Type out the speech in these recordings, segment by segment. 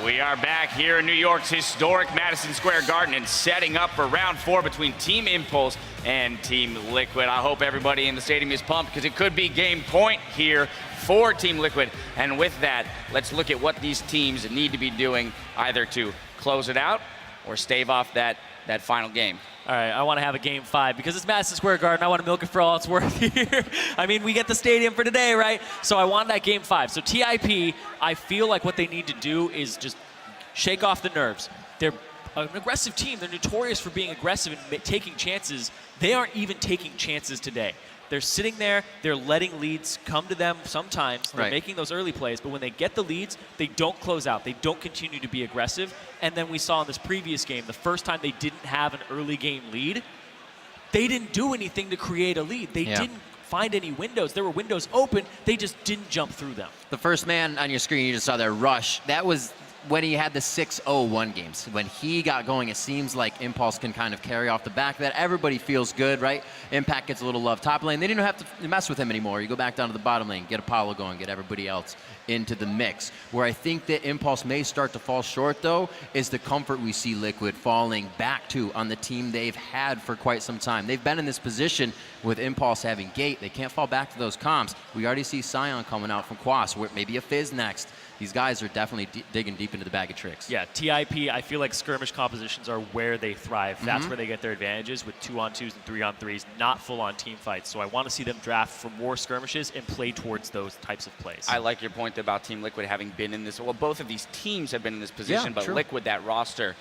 We are back here in New York's historic Madison Square Garden and setting up for round 4 between Team Impulse and Team Liquid. I hope everybody in the stadium is pumped because it could be game point here for Team Liquid. And with that, let's look at what these teams need to be doing either to close it out or stave off that final game. All right, I want to have a game 5 because it's Madison Square Garden. I want to milk it for all it's worth here. I mean, we get the stadium for today, right? So I want that game 5. So TIP, I feel like what they need to do is just shake off the nerves. They're an aggressive team. They're notorious for being aggressive and taking chances. They aren't even taking chances today. They're sitting there, they're letting leads come to them sometimes. They're making those early plays, but when they get the leads, they don't close out. They don't continue to be aggressive. And then we saw in this previous game, the first time they didn't have an early game lead, they didn't do anything to create a lead. They didn't find any windows. There were windows open, they just didn't jump through them. The first man on your screen, you just saw there, Rush. That was when he had the 6-0-1 games. When he got going, it seems like Impulse can kind of carry off the back of that. Everybody feels good, right? Impact gets a little love. Top lane, they didn't have to mess with him anymore. You go back down to the bottom lane, get Apollo going, get everybody else into the mix. Where I think that Impulse may start to fall short, though, is the comfort we see Liquid falling back to on the team they've had for quite some time. They've been in this position with Impulse having Gate. They can't fall back to those comps. We already see Sion coming out from Quas, where maybe a Fizz next. These guys are definitely digging deep into the bag of tricks. Yeah, TIP, I feel like skirmish compositions are where they thrive. That's where they get their advantages with 2-on-2s and 3-on-3s, not full-on team fights. So I want to see them draft for more skirmishes and play towards those types of plays. I like your point about Team Liquid having been in this. Well, both of these teams have been in this position, but Liquid, that roster,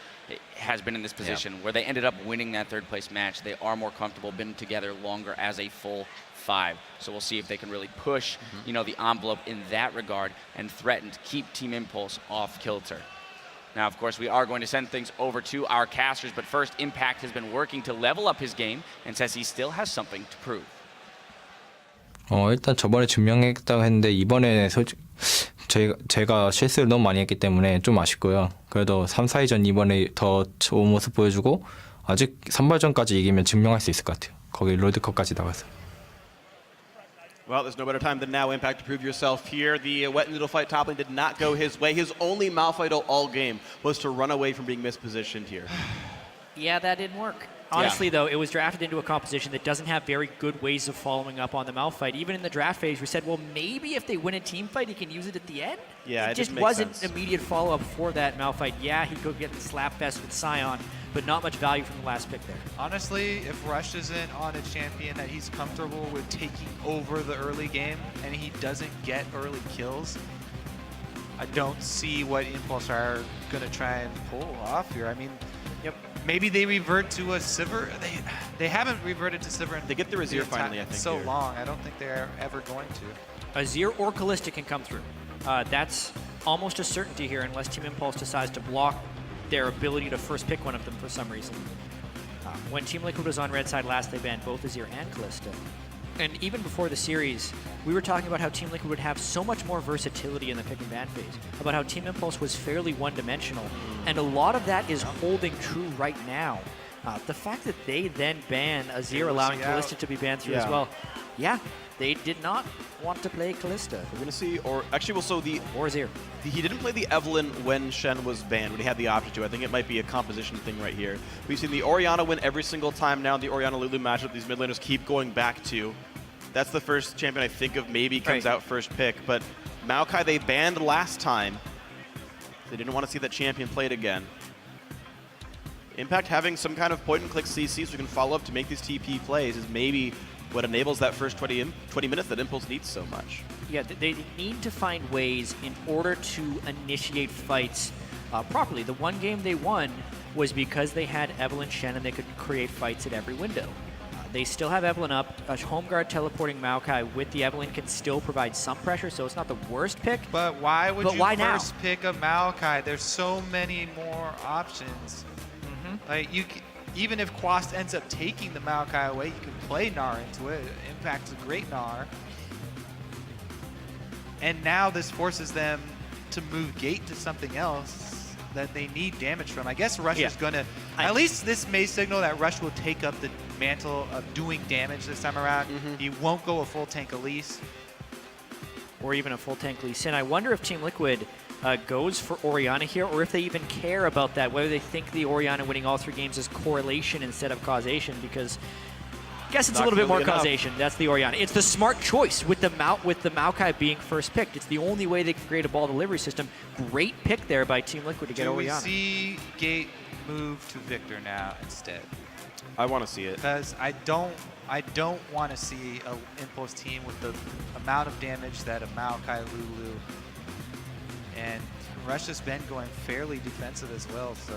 has been in this position where they ended up winning that third-place match. They are more comfortable, been together longer as a full 5. So we'll see if they can really push, the envelope in that regard and threaten to keep Team Impulse off kilter. Now, of course, we are going to send things over to our casters, but first, Impact has been working to level up his game and says he still has something to prove. 일단 저번에 증명했다고 했는데 이번에 제가 실수를 너무 많이 했기 때문에 좀 아쉽고요. 그래도 3, 4위전 이번에 더 좋은 모습 보여주고 아직 선발전까지 이기면 증명할 수 있을 것 같아요. 거기 롤드컵까지 나가서. Well, there's no better time than now, Impact, to prove yourself here. The wet noodle fight top lane did not go his way. His only Malphite all game was to run away from being mispositioned here. Yeah, that didn't work. Honestly, though, it was drafted into a composition that doesn't have very good ways of following up on the Malphite. Even in the draft phase, we said, well, maybe if they win a team fight, he can use it at the end. Yeah, it just wasn't immediate follow-up for that Malphite. Yeah, he could get the slap fest with Sion, but not much value from the last pick there. Honestly, if Rush isn't on a champion that he's comfortable with taking over the early game and he doesn't get early kills, I don't see what Impulse are going to try and pull off here. I mean, maybe they revert to a Sivir. They haven't reverted to Sivir. They get the Azir finally, I think. So long. I don't think they're ever going to. Azir or Callista can come through. That's almost a certainty here unless Team Impulse decides to block their ability to first pick one of them for some reason. When Team Liquid was on red side last, they banned both Azir and Callista. And even before the series, we were talking about how Team Liquid would have so much more versatility in the pick and ban phase, about how Team Impulse was fairly one-dimensional, and a lot of that is holding true right now. The fact that they then ban Azir, allowing Callista to be banned through as well, they did not want to play Callista. We're going to see, or actually, or Azir. He didn't play the Evelynn when Shen was banned, when he had the option to. I think it might be a composition thing right here. We've seen the Orianna win every single time now. The Orianna-Lulu matchup these mid laners keep going back to. That's the first champion I think of maybe comes out first pick. But Maokai they banned last time. They didn't want to see that champion played again. Impact having some kind of point-and-click CC so we can follow up to make these TP plays is maybe what enables that first 20 minutes that Impulse needs so much. Yeah, they need to find ways in order to initiate fights properly. The one game they won was because they had Evelynn Shen and they could create fights at every window. They still have Evelynn up. A home guard teleporting Maokai with the Evelynn can still provide some pressure, so it's not the worst pick. But why would you now? first pick a Maokai? There's so many more options. Like even if Quast ends up taking the Maokai away, you can play Gnar into it. Impact's a great Gnar. And now this forces them to move Gate to something else that they need damage from. I guess Rush is going to... At least this may signal that Rush will take up the mantle of doing damage this time around. He won't go a full tank Elise. or even a full tank Lee Sin. I wonder if Team Liquid goes for Orianna here, or if they even care about that, whether they think the Orianna winning all 3 games is correlation instead of causation, because I guess it's a little bit more causation. That's the Orianna. It's the smart choice with the Maokai being first picked. It's the only way they can create a ball delivery system. Great pick there by Team Liquid to get Orianna. Do we see Gate move to Victor now instead? I want to see it. Because I don't want to see an Impulse team with the amount of damage that a Maokai Lulu, and Rush has been going fairly defensive as well, so.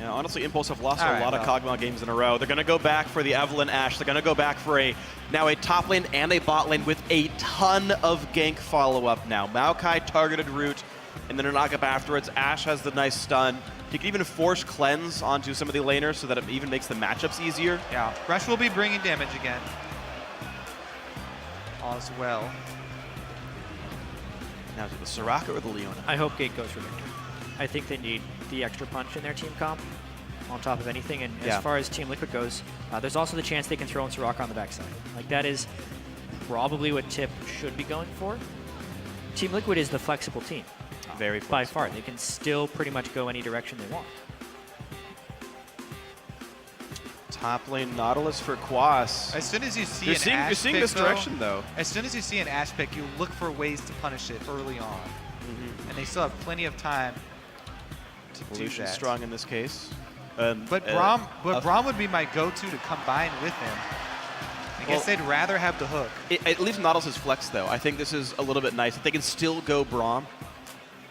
Yeah, honestly, Impulse have lost a lot of Kog'Maw games in a row. They're going to go back for the Evelynn Ashe. They're going to go back for now a top lane and a bot lane with a ton of gank follow-up now. Maokai targeted root, and then a knock-up afterwards. Ashe has the nice stun. He can even force cleanse onto some of the laners so that it even makes the matchups easier. Yeah, Rush will be bringing damage again as well. Now is it the Soraka or the Leona? I hope Gate goes for Victor. I think they need the extra punch in their team comp on top of anything. And as far as Team Liquid goes, there's also the chance they can throw in Soraka on the backside. Like, that is probably what Tip should be going for. Team Liquid is the flexible team. Very flexible. By far. They can still pretty much go any direction they want. Top lane Nautilus for Quas. As soon as you see You're Ashe seeing pick, this direction, though. As soon as you see an Ashe pick, you look for ways to punish it early on. And they still have plenty of time to do Lucian's that. strong in this case. But Braum would be my go-to to combine with him. I guess they'd rather have the hook. It leaves Nautilus' flex, though. I think this is a little bit nice. They can still go Braum,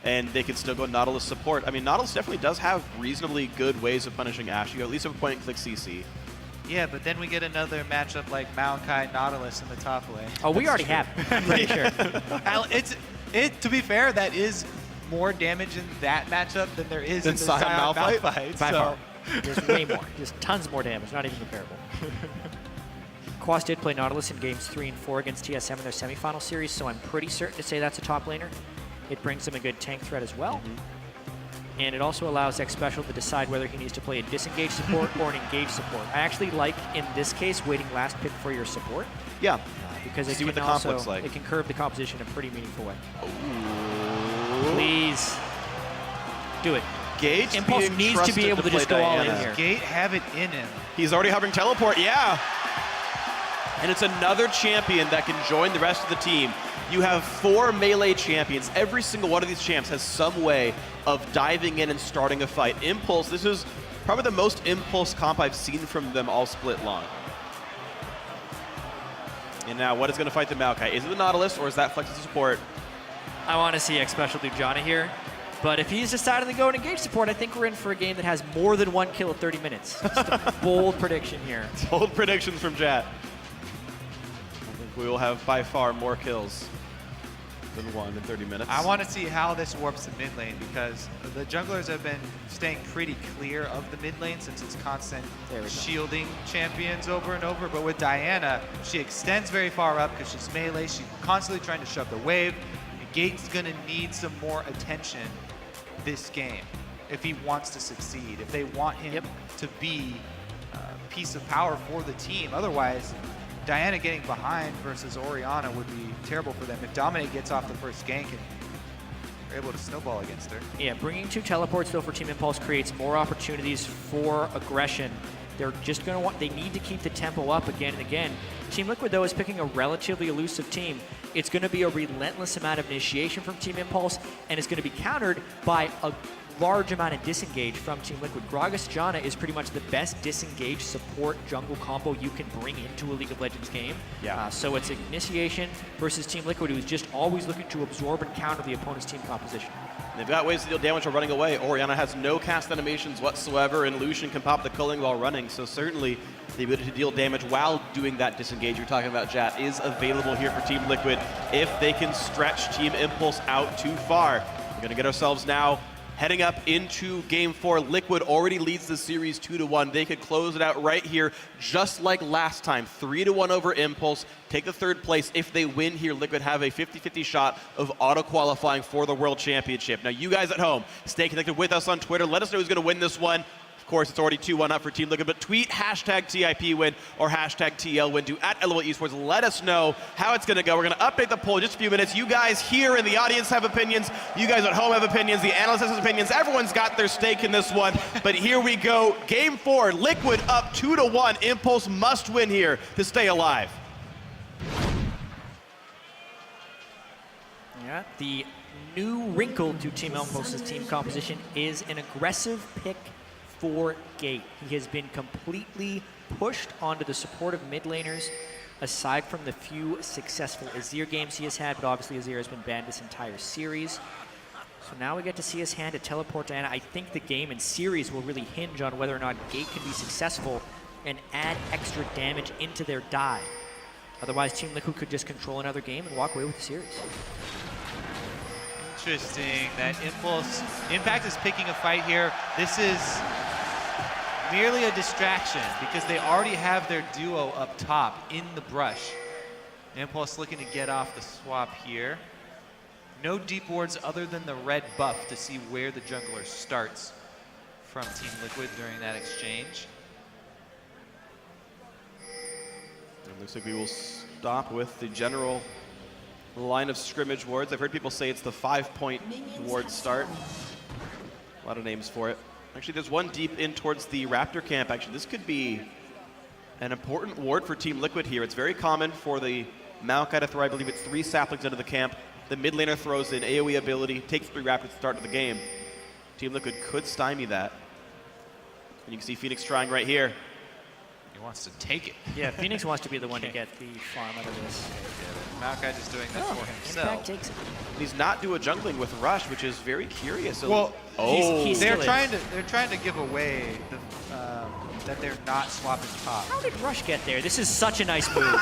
and they can still go Nautilus support. I mean, Nautilus definitely does have reasonably good ways of punishing Ashe. You at least have a point-and-click CC. Yeah, but then we get another matchup like Maokai Nautilus in the top lane. Oh, we already have it. I'm pretty sure. To be fair, that is more damage in that matchup than there is in the Sion Malphite? Malphite. By So far. There's way more. Just tons more damage. Not even comparable. Quas did play Nautilus in games 3 and 4 against TSM in their semifinal series, so I'm pretty certain to say that's a top laner. It brings him a good tank threat as well. And it also allows X Special to decide whether he needs to play a disengage support or an engage support. I actually like, in this case, waiting last pick for your support. Yeah. Because it See what can the comp also looks like. it can curve the composition in a pretty meaningful way. Ooh. Please do it. Gage Impulse being needs to be trusted able to play just go all in Diana. here. Gate have it in him. He's already hovering teleport, yeah. And it's another champion that can join the rest of the team. You have 4 melee champions. Every single one of these champs has some way of diving in and starting a fight. Impulse, this is probably the most Impulse comp I've seen from them all split long. And now, what is going to fight the Maokai? Is it the Nautilus, or is that Flex's support? I want to see X Special do Johnny here. But if he's decided to go and engage support, I think we're in for a game that has more than 1 kill at 30 minutes. Just a bold prediction here. Bold predictions from Jat. I think we will have by far more kills than 1 in 30 minutes. I want to see how this warps the mid lane, because the junglers have been staying pretty clear of the mid lane since it's constant shielding champions over and over. But with Diana, she extends very far up because she's melee. She's constantly trying to shove the wave. And Gate's going to need some more attention this game if he wants to succeed, if they want him to be a piece of power for the team. Otherwise, Diana getting behind versus Orianna would be terrible for them. If Dominic gets off the first gank and they're able to snowball against her. Yeah, bringing 2 teleports though for Team Impulse creates more opportunities for aggression. They're just going to they need to keep the tempo up again and again. Team Liquid though is picking a relatively elusive team. It's going to be a relentless amount of initiation from Team Impulse, and it's going to be countered by a large amount of disengage from Team Liquid. Gragas Janna is pretty much the best disengage support jungle combo you can bring into a League of Legends game. Yeah. So it's initiation versus Team Liquid, who's just always looking to absorb and counter the opponent's team composition. They've got ways to deal damage while running away. Orianna has no cast animations whatsoever, and Lucian can pop the culling while running, so certainly the ability to deal damage while doing that disengage you're talking about, Jat, is available here for Team Liquid if they can stretch Team Impulse out too far. We're going to get ourselves now heading up into Game 4. Liquid already leads the series 2-1. They could close it out right here, just like last time. 3-1 over Impulse. Take the 3rd place. If they win here, Liquid have a 50-50 shot of auto-qualifying for the World Championship. Now, you guys at home, stay connected with us on Twitter. Let us know who's going to win this one. Of course, it's already 2-1 up for Team Liquid, but tweet hashtag TIP win or hashtag TL win to @LOL Esports. Let us know how it's going to go. We're going to update the poll in just a few minutes. You guys here in the audience have opinions. You guys at home have opinions. The analysts have opinions. Everyone's got their stake in this one. But here we go. Game 4, Liquid up 2-1. Impulse must win here to stay alive. Yeah, the new wrinkle to Team Impulse's team composition is an aggressive pick for Gate. He has been completely pushed onto the supportive mid laners, aside from the few successful Azir games he has had, but obviously Azir has been banned this entire series. So now we get to see his hand to teleport Diana. I think the game and series will really hinge on whether or not Gate can be successful and add extra damage into their dive. Otherwise, Team Liquid could just control another game and walk away with the series. Interesting that Impact is picking a fight here. This is merely a distraction because they already have their duo up top in the brush. Impulse looking to get off the swap here. No deep wards other than the red buff to see where the jungler starts from Team Liquid during that exchange. It looks like we will stop with the general line of scrimmage wards. I've heard people say it's the 5-point ward start. A lot of names for it. Actually, there's one deep in towards the Raptor camp. Actually, this could be an important ward for Team Liquid here. It's very common for the Maokai to throw, I believe it's 3 saplings into the camp. The mid laner throws in AoE ability, takes 3 Raptors to start the game. Team Liquid could stymie that. And you can see Phoenix trying right here. He wants to take it. Yeah, Phoenix wants to be the one to get the farm out of this. Maokai just doing that for himself. Impact takes it. He's not doing jungling with Rush, which is very curious. So Well, he's they're still trying to give away the, that they're not swapping top. How did Rush get there? This is such a nice move.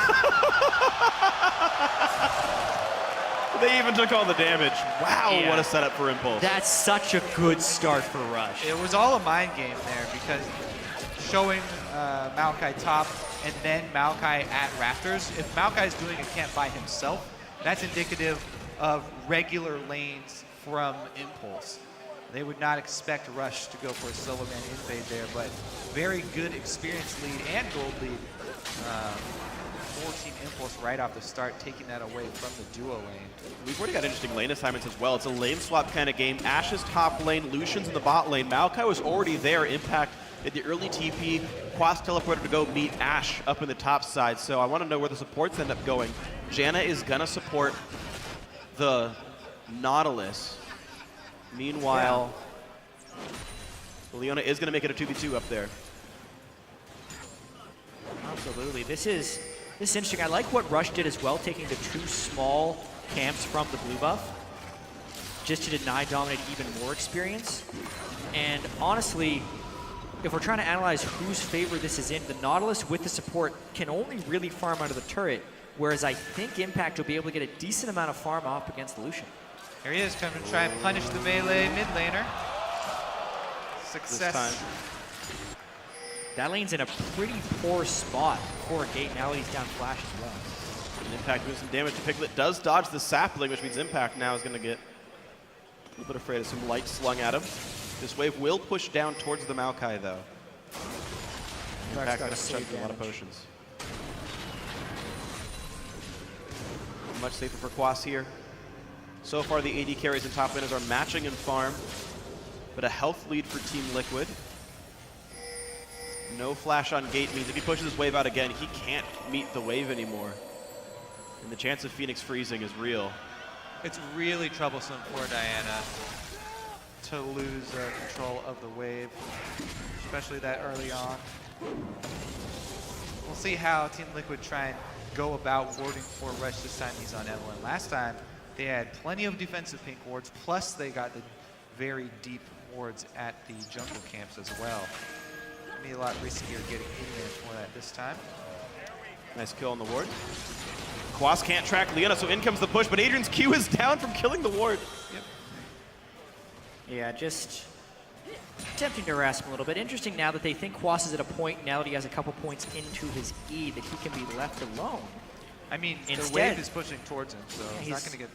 They even took all the damage. Wow, Yeah. what a setup for Impulse. That's such a good start for Rush. It was all a mind game there because showing Maokai top and then Maokai at Raptors. If Maokai's doing a camp by himself, that's indicative of regular lanes from Impulse. They would not expect Rush to go for a solo man invade there, but very good experience lead and gold lead for Team Impulse right off the start, taking that away from the duo lane. We've already got interesting lane assignments as well. It's a lane swap kind of game. Ash's top lane, Lucian's in the bot lane. Maokai was already there. Impact at the early TP. Quas teleported to go meet Ash up in the top side. So I want to know where the supports end up going. Janna is going to support the Nautilus. Meanwhile, Leona is going to make it a 2v2 up there. Absolutely. This is interesting. I like what Rush did as well, taking the 2 small camps from the blue buff, just to deny Dominate even more experience. And honestly, if we're trying to analyze whose favor this is in, the Nautilus with the support can only really farm out of the turret, whereas I think Impact will be able to get a decent amount of farm off against the Lucian. Here he is, coming to try and punish the melee mid laner. Success. This time. That lane's in a pretty poor spot for Gate. Now he's down flash as well. And Impact doing some damage to Piglet. Does dodge the sapling, which means Impact now is going to get a little bit afraid of some light slung at him. This wave will push down towards the Maokai, though. Impact got to chuck a lot of potions. Much safer for Quas here. So far, the AD carries and top laners are matching in farm, but a health lead for Team Liquid. No flash on Gate means if he pushes his wave out again, he can't meet the wave anymore. And the chance of Phoenix freezing is real. It's really troublesome for Diana to lose control of the wave, especially that early on. We'll see how Team Liquid try and go about warding for Rush this time he's on Evelyn. Last time, they had plenty of defensive pink wards, plus they got the very deep wards at the jungle camps as well. Be a lot riskier getting in there for that this time. Nice kill on the ward. Quas can't track Leona, so in comes the push, but Adrian's Q is down from killing the ward. Yep. Yeah, just attempting to harass him a little bit. Interesting now that they think Quas is at a point, now that he has a couple points into his E, that he can be left alone. I mean, Instead, the wave is pushing towards him, so he's not going to get...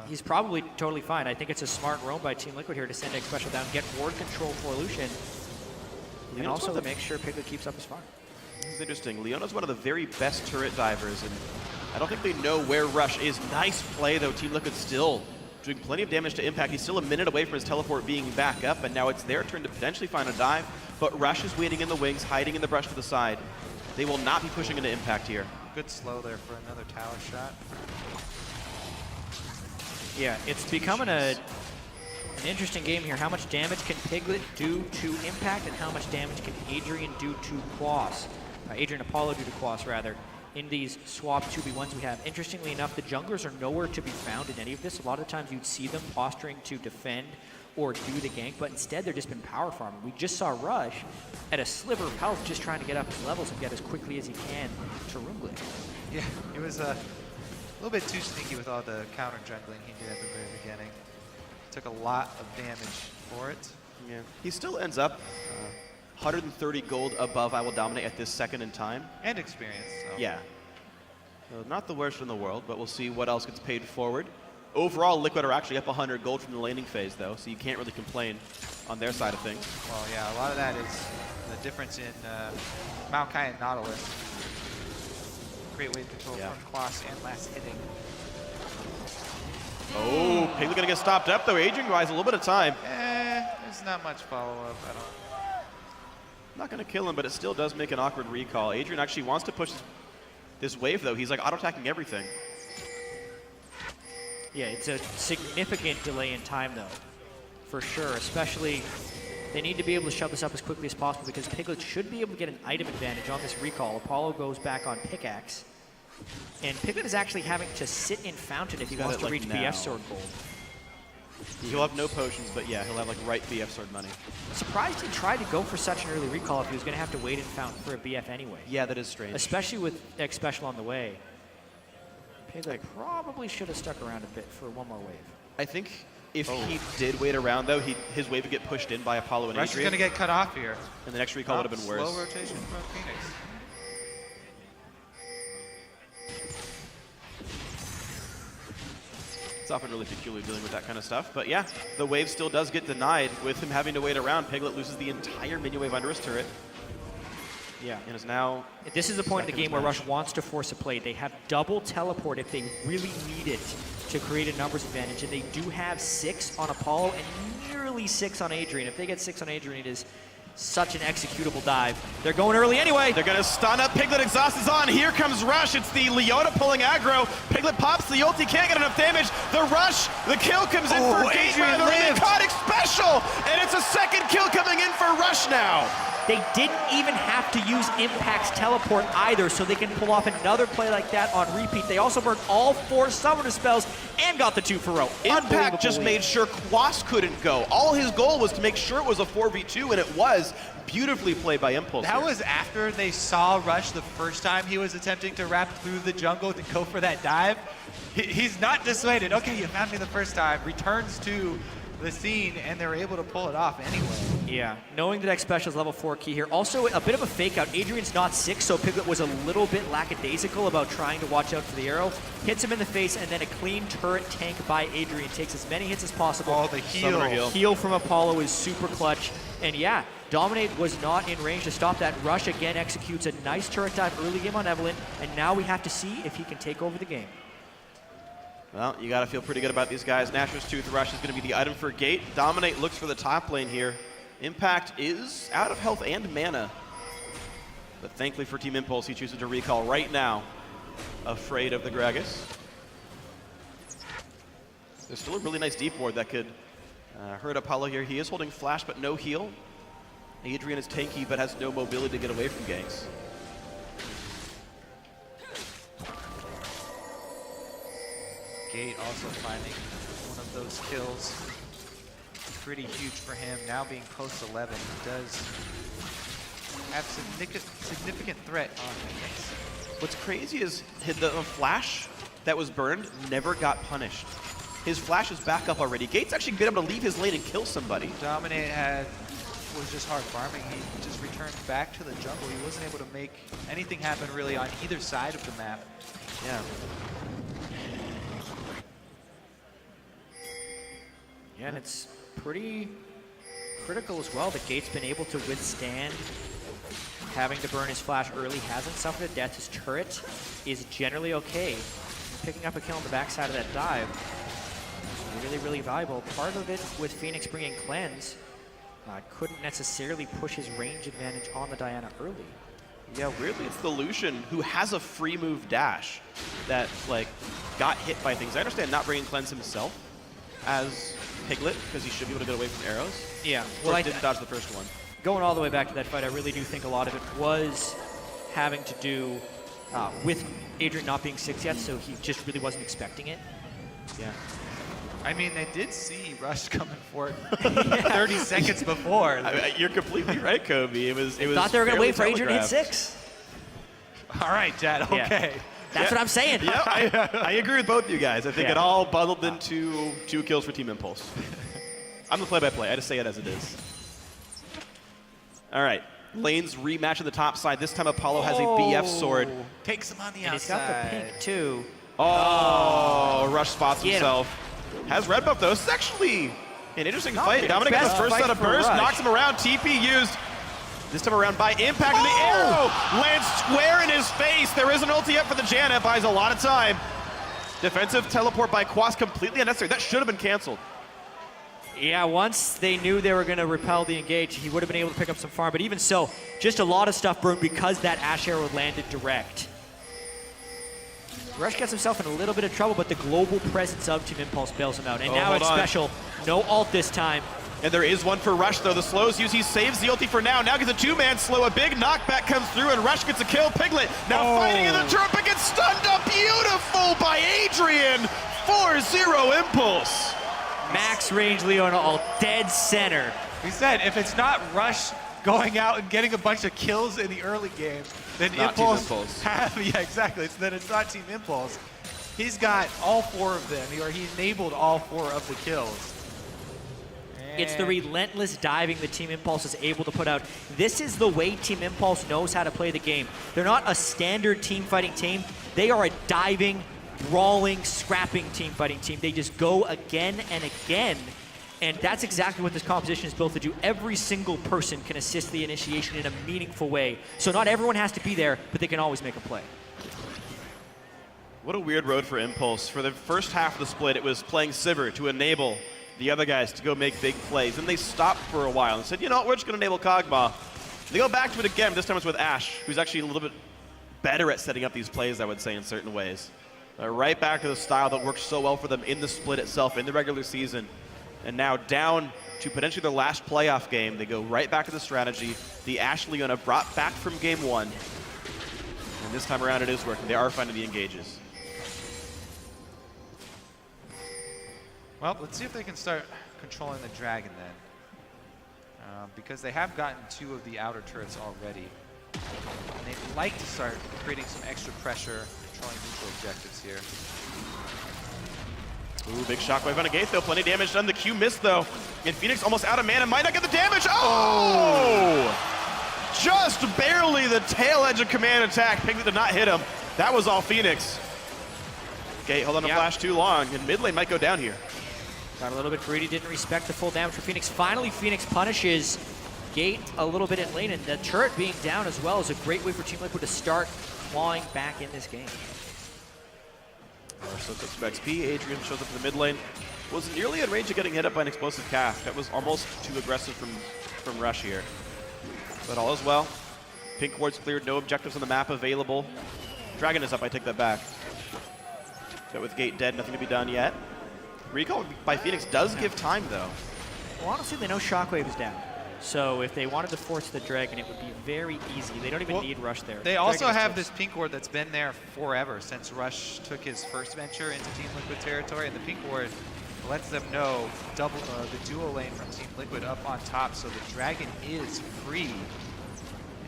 He's probably totally fine. I think it's a smart roam by Team Liquid here to send X Special down, get ward control for Lucian. and also to make sure Piglet keeps up his farm. This is interesting. Leona's one of the very best turret divers, and I don't think they know where Rush is. Nice play, though. Team Liquid still doing plenty of damage to Impact. He's still a minute away from his teleport being back up, and now it's their turn to potentially find a dive. But Rush is waiting in the wings, hiding in the brush to the side. They will not be pushing into Impact here. Good slow there for another tower shot. Yeah, it's becoming an interesting game here. How much damage can Piglet do to Impact, and how much damage can Adrian do to Quas? Adrian Apollo do to Quas, rather, in these swap 2v1s we have. Interestingly enough, the junglers are nowhere to be found in any of this. A lot of times you'd see them posturing to defend or do the gank, but instead they're just been power farming. We just saw Rush at a sliver of health just trying to get up his levels and get as quickly as he can to Roomglade. Yeah, he was a little bit too sneaky with all the counter jungling he did at the very beginning. Took a lot of damage for it. Yeah, he still ends up 130 gold above I Will Dominate at this second in time. And experience. So. Yeah. So not the worst in the world, but we'll see what else gets paid forward. Overall, Liquid are actually up 100 gold from the laning phase, though, so you can't really complain on their side of things. Well, yeah, a lot of that is the difference in Maokai and Nautilus. Great wave control from Quas and last hitting. Oh, Piglet gonna get stopped up, though. Adrian buys a little bit of time. There's not much follow-up, I don't. Not gonna kill him, but it still does make an awkward recall. Adrian actually wants to push this wave, though. He's like auto-attacking everything. Yeah, it's a significant delay in time, though, for sure. Especially, they need to be able to shove this up as quickly as possible because Piglet should be able to get an item advantage on this recall. Apollo goes back on Pickaxe, and Piglet is actually having to sit in Fountain if he wants to reach BF Sword gold. He'll have no potions, but yeah, he'll have like right BF Sword money. Surprised he tried to go for such an early recall if he was going to have to wait in Fountain for a BF anyway. Yeah, that is strange. Especially with X Special on the way. Piglet probably should have stuck around a bit for one more wave. I think if he did wait around, though, his wave would get pushed in by Apollo and Rush Adrian. is going to get cut off here. And the next recall would have been worse. Slow rotation from Phoenix. It's often really peculiar dealing with that kind of stuff. But yeah, the wave still does get denied. With him having to wait around, Piglet loses the entire minion wave under his turret. Yeah. And is now... This is the point of the game where Rush wants to force a play. They have double teleport if they really need it to create a numbers advantage. And they do have 6 on Apollo and nearly 6 on Adrian. If they get 6 on Adrian, it is such an executable dive. They're going early anyway. They're going to stun up. Piglet exhaust is on. Here comes Rush. It's the Leona pulling aggro. Piglet pops the ult. He can't get enough damage. The Rush, the kill comes in for Adrian. The Narcotic Special. And it's a second kill coming in for Rush now. They didn't even have to use Impact's teleport either, so they can pull off another play like that on repeat. They also burned all 4 summoner spells and got the 2 for row. Impact just made sure Quas couldn't go. All his goal was to make sure it was a 4v2, and it was. Beautifully played by Impulse. That was after they saw Rush the first time he was attempting to wrap through the jungle to go for that dive. He's not dissuaded. Okay, you found me the first time. Returns to the scene, and they're able to pull it off anyway. Yeah, knowing that X Special is level 4 key here. Also, a bit of a fake out. Adrian's not 6, so Piglet was a little bit lackadaisical about trying to watch out for the arrow. Hits him in the face, and then a clean turret tank by Adrian. Takes as many hits as possible. Oh, the heal. Heal from Apollo is super clutch. And yeah, Dominate was not in range to stop that. Rush again executes a nice turret dive early game on Evelyn, and now we have to see if he can take over the game. Well, you got to feel pretty good about these guys. Nashor's Tooth Rush is going to be the item for Gate. Dominate looks for the top lane here. Impact is out of health and mana. But thankfully for Team Impulse, he chooses to recall right now, afraid of the Gragas. There's still a really nice deep ward that could hurt Apollo here. He is holding flash, but no heal. Adrian is tanky, but has no mobility to get away from ganks. Gate also finding one of those kills. Pretty huge for him. Now being post 11, he does have significant threat on him. What's crazy is the flash that was burned never got punished. His flash is back up already. Gate's actually been able to leave his lane and kill somebody. Dominate was just hard farming. He just returned back to the jungle. He wasn't able to make anything happen really on either side of the map. Yeah. Yeah, and it's pretty critical as well that Gate's been able to withstand having to burn his flash early, hasn't suffered a death. His turret is generally okay. Picking up a kill on the backside of that dive is really, really valuable. Part of it with Phoenix bringing Cleanse couldn't necessarily push his range advantage on the Diana early. Yeah, weirdly, it's the Lucian who has a free move dash that, like, got hit by things. I understand not bringing Cleanse himself as Piglet, because he should be able to get away from arrows. Yeah. Well, I didn't dodge the first one. Going all the way back to that fight, I really do think a lot of it was having to do with Adrian not being 6 yet, so he just really wasn't expecting it. Yeah. I mean, they did see Rush coming for it 30 seconds before. You're completely right, Kobe. It was. Thought they were going to wait for Adrian to hit telegraphed. 6. All right, Chad, okay. Yeah. That's what I'm saying. Yeah, I agree with both of you guys. I think Yeah. it all bundled into 2 kills for Team Impulse. I'm the play-by-play. I just say it as it is. All right. Lanes rematch on the top side. This time Apollo has a BF sword. Takes him on the And he's got the pink, too. Oh, Rush spots Get him. himself. Has red buff, though. This is actually an interesting fight. the Dominic gets his best first fight set of for burst, Rush. knocks him around. TP used. This time around by impact of the arrow. Lands square in his face. There is an ulti up for the Janna. Buys a lot of time. Defensive teleport by Quas completely unnecessary. That should have been canceled. Yeah, once they knew they were going to repel the engage, he would have been able to pick up some farm. But even so, just a lot of stuff burned because that Ash arrow landed direct. Rush gets himself in a little bit of trouble, but the global presence of Team Impulse bails him out. And now hold it's on. special. No ult this time. And there is one for Rush, though. The slows use. He saves the ulti for now. Now gets a 2-man slow. A big knockback comes through, and Rush gets a kill. Piglet now fighting in the turret, but gets stunned up. Beautiful by Adrian. 4-0 Impulse. Max range Leona ult, dead center. We said if it's not Rush going out and getting a bunch of kills in the early game, then Not Team Impulse Impulse. yeah, exactly. Then it's not Team Impulse. He's got all 4 of them, or he enabled all 4 of the kills. It's the And relentless diving that Team Impulse is able to put out. This is the way Team Impulse knows how to play the game. They're not a standard team fighting team. They are a diving, brawling, scrapping team fighting team. They just go again and again. And that's exactly what this composition is built to do. Every single person can assist the initiation in a meaningful way. So not everyone has to be there, but they can always make a play. What a weird road for Impulse. For the first half of the split, it was playing Sivir to enable the other guys to go make big plays. And they stopped for a while and said, you know what, we're just going to enable Kog'Maw. They go back to it again, but this time it's with Ashe, who's actually a little bit better at setting up these plays, I would say, in certain ways. Right back to the style that worked so well for them in the split itself, in the regular season. And now down to potentially their last playoff game, they go right back to the strategy. The Ashe Leona brought back from game 1. And this time around it is working. They are finding the engages. well, let's see if they can start controlling the dragon then, because they have gotten 2 of the outer turrets already. And they'd like to start creating some extra pressure, controlling neutral objectives here. Ooh, big shockwave on a gate though. Plenty of damage done. The Q missed though. And Phoenix almost out of mana. Might not get the damage. Oh! Just barely the tail edge of command attack. Piglet did not hit him. That was all Phoenix. Gate hold on to flash too long. And mid lane might go down here. Got a little bit greedy, didn't respect the full damage for Phoenix. Finally, Phoenix punishes Gate a little bit in lane, and the turret being down as well is a great way for Team Liquid to start clawing back in this game. So took some XP. Adrian shows up in the mid lane. Was nearly in range of getting hit up by an explosive cast. That was almost too aggressive from Rush here. But all is well. Pink ward's cleared, no objectives on the map available. Dragon is up, I take that back. But with Gate dead, nothing to be done yet. Recall by Phoenix does give time though. Well, honestly, they know Shockwave is down. So if they wanted to force the Dragon, it would be very easy. They don't even need Rush there. They Dragon also is have close. this pink ward that's been there forever since Rush took his first venture into Team Liquid territory, and the pink ward lets them know the dual lane from Team Liquid up on top, so the dragon is free.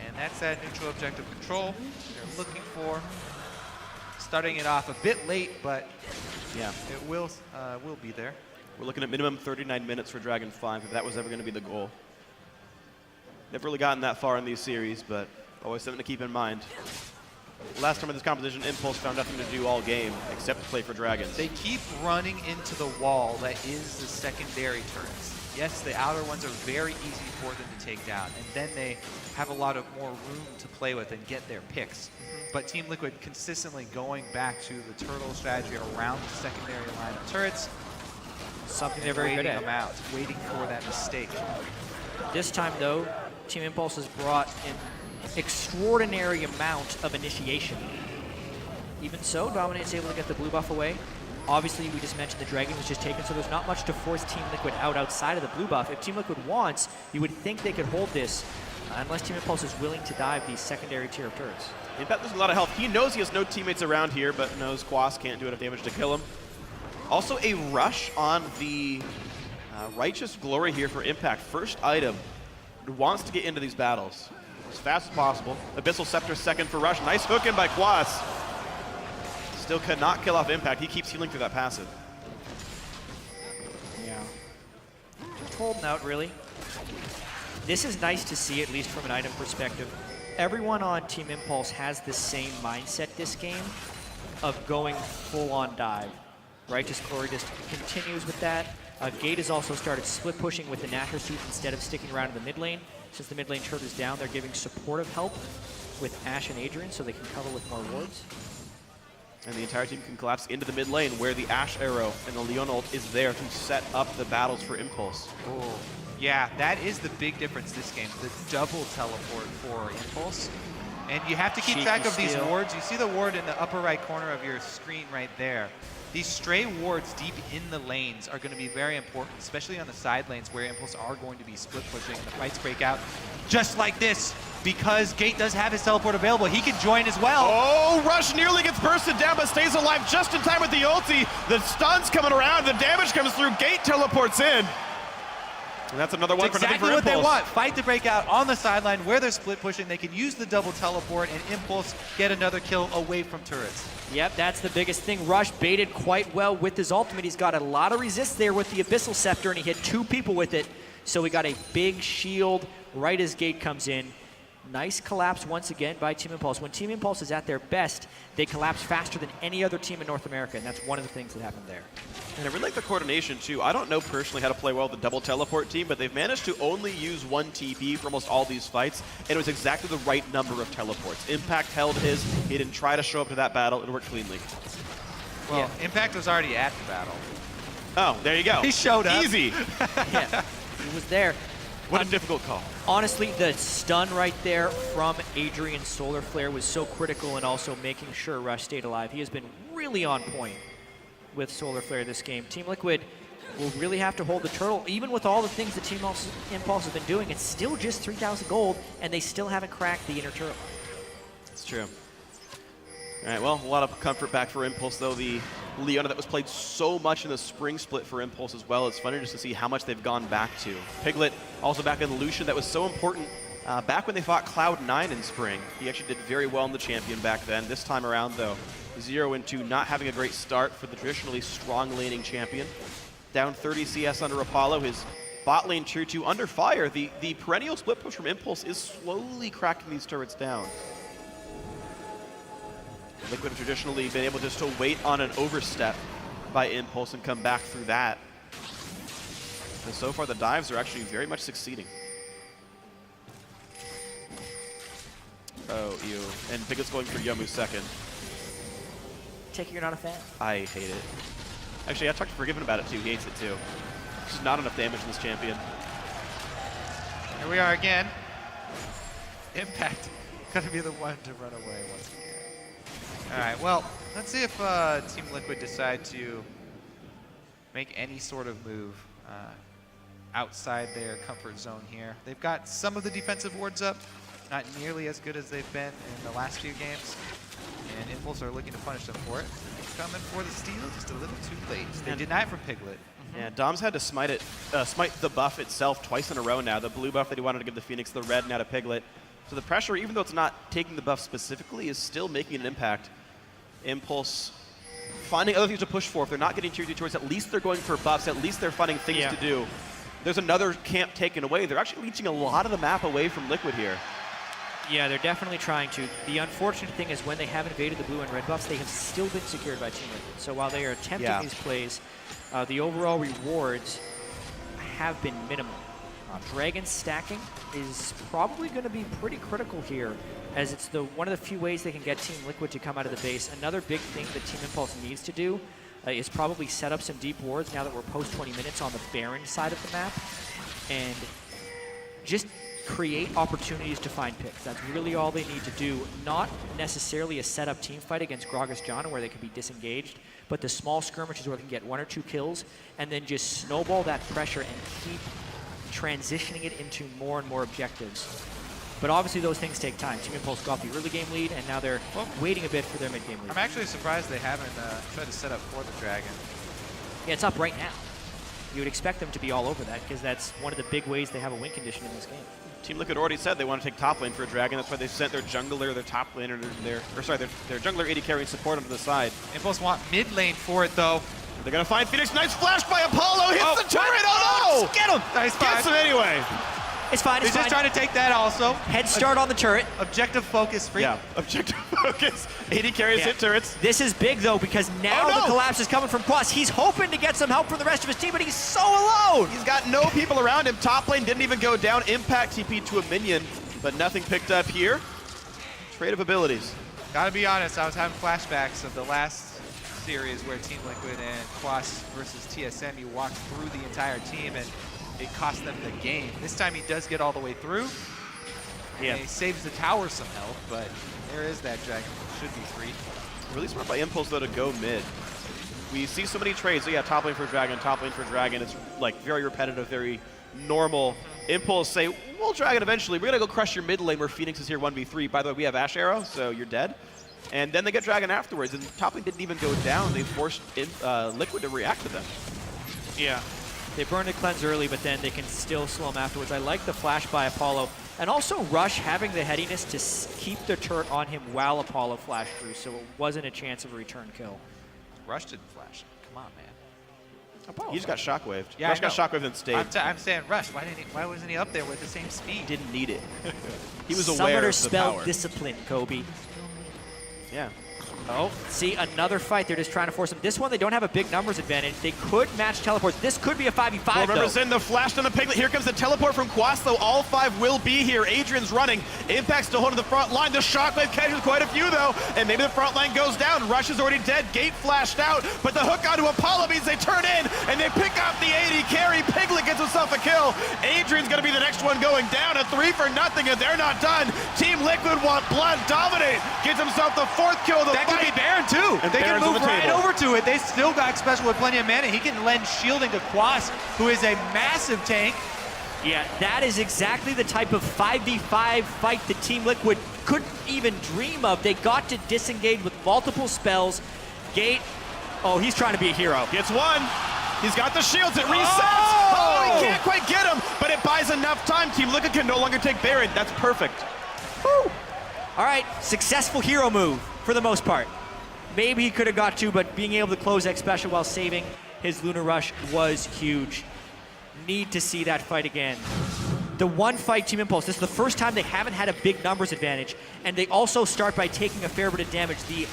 And that's that neutral objective control they're looking for. Starting it off a bit late, but Yeah. it will be there. We're looking at minimum 39 minutes for Dragon 5 if that was ever going to be the goal. Never really gotten that far in these series, but always something to keep in mind. Last time in this competition, Impulse found nothing to do all game except play for Dragons. They keep running into the wall that is the secondary turrets. Yes, the outer ones are very easy for them to take down, and then they have a lot of more room to play with and get their picks. But Team Liquid consistently going back to the turtle strategy around the secondary line of turrets. Something they're very good waiting at. them out, waiting for that mistake. This time, though, Team Impulse has brought an extraordinary amount of initiation. Even so, Dominate's able to get the blue buff away. Obviously, we just mentioned the Dragon was just taken, so there's not much to force Team Liquid out outside of the blue buff. If Team Liquid wants, you would think they could hold this, unless Team Impulse is willing to dive these secondary tier of turrets. In fact, there's a lot of health. He knows he has no teammates around here, but knows Quas can't do enough damage to kill him. Also a rush on the Righteous Glory here for Impact. First item. Wants to get into these battles as fast as possible. Abyssal Scepter second for Rush. Nice hook in by Quas. Still cannot kill off Impact. He keeps healing through that passive. Yeah. Just holding out, really. This is nice to see, at least from an item perspective. Everyone on Team Impulse has the same mindset this game of going full-on dive. Righteous Glory just continues with that. Gate has also started split pushing with the Nashor Suits instead of sticking around in the mid lane. Since the mid lane turret is down, they're giving supportive help with Ashe and Adrian so they can cover with more wards. And the entire team can collapse into the mid lane where the Ashe arrow and the Leon ult is there to set up the battles for Impulse. Oh, yeah, that is the big difference this game, the double teleport for Impulse. And you have to keep track of these wards. You see the ward in the upper right corner of your screen right there. These stray wards deep in the lanes are going to be very important, especially on the side lanes where Impulse are going to be split pushing and the fights break out just like this because Gate does have his teleport available. He can join as well. Oh, Rush nearly gets bursted down but stays alive just in time with the ulti. The stun's coming around, the damage comes through, Gate teleports in. And that's another one That's exactly what they want. Fight to break out on the sideline where they're split pushing. They can use the double teleport and Impulse get another kill away from turrets. Yep, that's the biggest thing. Rush baited quite well with his ultimate. He's got a lot of resist there with the Abyssal Scepter, and he hit 2 people with it. So we got a big shield right as Gate comes in. Nice collapse once again by Team Impulse. When Team Impulse is at their best, they collapse faster than any other team in North America, and that's one of the things that happened there. And I really like the coordination, too. I don't know personally how to play well with the double teleport team, but they've managed to only use 1 TP for almost all these fights, and it was exactly the right number of teleports. Impact held his. He didn't try to show up to that battle. It worked cleanly. Well, yeah. Impact was already at the battle. Oh, there you go. He showed up. Easy. Yeah, he was there. What a difficult call. Honestly, the stun right there from Adrian Solar Flare was so critical and also making sure Rush stayed alive. He has been really on point with Solar Flare this game. Team Liquid will really have to hold the turtle. Even with all the things that Team Impulse has been doing, it's still just 3,000 gold, and they still haven't cracked the inner turtle. That's true. All right, well, a lot of comfort back for Impulse, though. The Leona that was played so much in the spring split for Impulse as well. It's funny just to see how much they've gone back to. Piglet also back in Lucian. That was so important back when they fought Cloud9 in spring. He actually did very well in the champion back then. This time around, though, 0-2, not having a great start for the traditionally strong laning champion. Down 30 CS under Apollo. His bot lane tier 2 under fire. The perennial split push from Impulse is slowly cracking these turrets down. Liquid have traditionally been able just to wait on an overstep by Impulse and come back through that. And so far the dives are actually very much succeeding. Oh, ew. And Piglet's going for Yomu second. Take it you're not a fan. I hate it. Actually, I talked to Forgiven about it too. He hates it too. There's not enough damage in this champion. Here we are again. Impact gonna be the one to run away once again. All right, well, let's see if Team Liquid decide to make any sort of move outside their comfort zone here. They've got some of the defensive wards up, not nearly as good as they've been in the last few games, and Impulse are looking to punish them for it. Coming for the steal, just a little too late. They deny it from Piglet. Yeah, Dom's had to smite the buff itself twice in a row now. The blue buff that he wanted to give the Phoenix, the red now to Piglet. So the pressure, even though it's not taking the buff specifically, is still making an impact. Impulse finding other things to push for. If they're not getting tier 2 turrets, at least they're going for buffs. At least they're finding things to do. There's another camp taken away. They're actually reaching a lot of the map away from Liquid here. Yeah, they're definitely trying to. The unfortunate thing is when they have invaded the blue and red buffs, they have still been secured by Team Liquid. So while they are attempting these plays, the overall rewards have been minimal. Dragon stacking is probably going to be pretty critical here, as it's one of the few ways they can get Team Liquid to come out of the base. Another big thing that Team Impulse needs to do is probably set up some deep wards now that we're post 20 minutes on the Baron side of the map, and just create opportunities to find picks. That's really all they need to do. Not necessarily a setup team fight against Gragas Jana where they can be disengaged, but the small skirmishes where they can get 1 or 2 kills and then just snowball that pressure and keep transitioning it into more and more objectives. But obviously those things take time. Team Impulse got the early game lead, and now they're waiting a bit for their mid game lead. I'm actually surprised they haven't tried to set up for the Dragon. Yeah, it's up right now. You would expect them to be all over that, because that's one of the big ways they have a win condition in this game. Team Liquid already said they want to take top lane for a Dragon. That's why they sent their jungler, their top laner, their jungler AD carry and support onto the side. Impulse want mid lane for it, though. They're going to find Phoenix. Nice flash by Apollo. Hits the turret. Oh, no! Get him! Nice Gets him anyway. It's fine, it's He's fine. just trying to take that also. Head start on the turret. Objective focus free. Yeah, objective focus. AD carries hit turrets. This is big, though, because now the collapse is coming from Quas. He's hoping to get some help from the rest of his team, but he's so alone. He's got no people around him. Top lane didn't even go down. Impact TP to a minion, but nothing picked up here. Trade of abilities. Gotta be honest, I was having flashbacks of the last series where Team Liquid and Quas versus TSM, you walked through the entire team and it cost them the game. This time he does get all the way through. Yeah. He saves the tower some health, but there is that Dragon. Should be free. Really smart by Impulse, though, to go mid. We see so many trades. So yeah, top lane for Dragon, top lane for Dragon. It's like very repetitive, very normal. Impulse say, we'll Dragon eventually. We're going to go crush your mid lane where Phoenix is here 1v3. By the way, we have Ash Arrow, so you're dead. And then they get Dragon afterwards, and top lane didn't even go down. They forced Liquid to react to them. Yeah. They burned a cleanse early, but then they can still slow them afterwards. I like the flash by Apollo. And also Rush having the headiness to keep the turret on him while Apollo flashed through, so it wasn't a chance of a return kill. Rush didn't flash. Come on, man. Apollo. He just got shockwaved. Yeah, Rush got shockwaved and stayed. I'm saying Rush. Why wasn't he up there with the same speed? Didn't need it. He was aware of the spell power. discipline, Kobe. Yeah. Oh, see, another fight. They're just trying to force him. This one, they don't have a big numbers advantage. They could match teleports. This could be a 5v5, Remember's in the flash on the Piglet. Here comes the teleport from Quas, though. All 5 will be here. Adrian's running. Impact still holding the front line. The shockwave catches quite a few, though. And maybe the front line goes down. Rush is already dead. Gate flashed out. But the hook onto Apollo means they turn in, and they pick up the 80 carry. Piglet gets himself a kill. Adrian's going to be the next one going down. A 3-for-0, and they're not done. Team Liquid want blood dominate. Gets himself the 4th kill of the that fight. Could be Baron, too. And they Baron's can move on the right table. over to it. They still got special with plenty of mana. He can lend shielding to Quas, who is a massive tank. Yeah, that is exactly the type of 5v5 fight that Team Liquid couldn't even dream of. They got to disengage with multiple spells. Gate, oh, he's trying to be a hero. Gets one. He's got the shields. It resets. Oh, he can't quite get him, but it buys enough time. Team Liquid can no longer take Baron. That's perfect. Woo. All right, successful hero move for the most part. Maybe he could have got 2, but being able to close X special while saving his Lunar Rush was huge. Need to see that fight again. The one fight Team Impulse, this is the first time they haven't had a big numbers advantage, and they also start by taking a fair bit of damage. The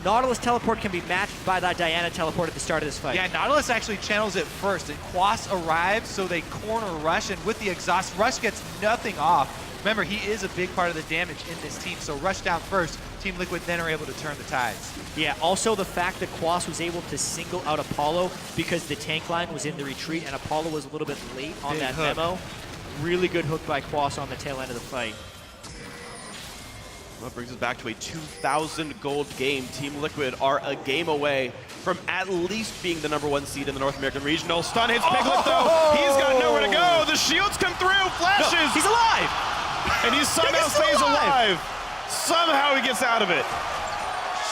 Nautilus teleport can be matched by that Diana teleport at the start of this fight. Yeah, Nautilus actually channels it first, and Quas arrives, so they corner Rush, and with the exhaust, Rush gets nothing off. Remember, he is a big part of the damage in this team, so Rush down first. Team Liquid then are able to turn the tides. Yeah, also the fact that Quas was able to single out Apollo because the tank line was in the retreat and Apollo was a little bit late on Big that hook. memo. Really good hook by Quas on the tail end of the fight. Well, that brings us back to a 2,000 gold game. Team Liquid are a game away from at least being the #1 seed in the North American Regional. Stun hits Piglet, though. He's got nowhere to go. The shields come through. Flashes. No, he's alive! And he somehow stays alive. Somehow he gets out of it.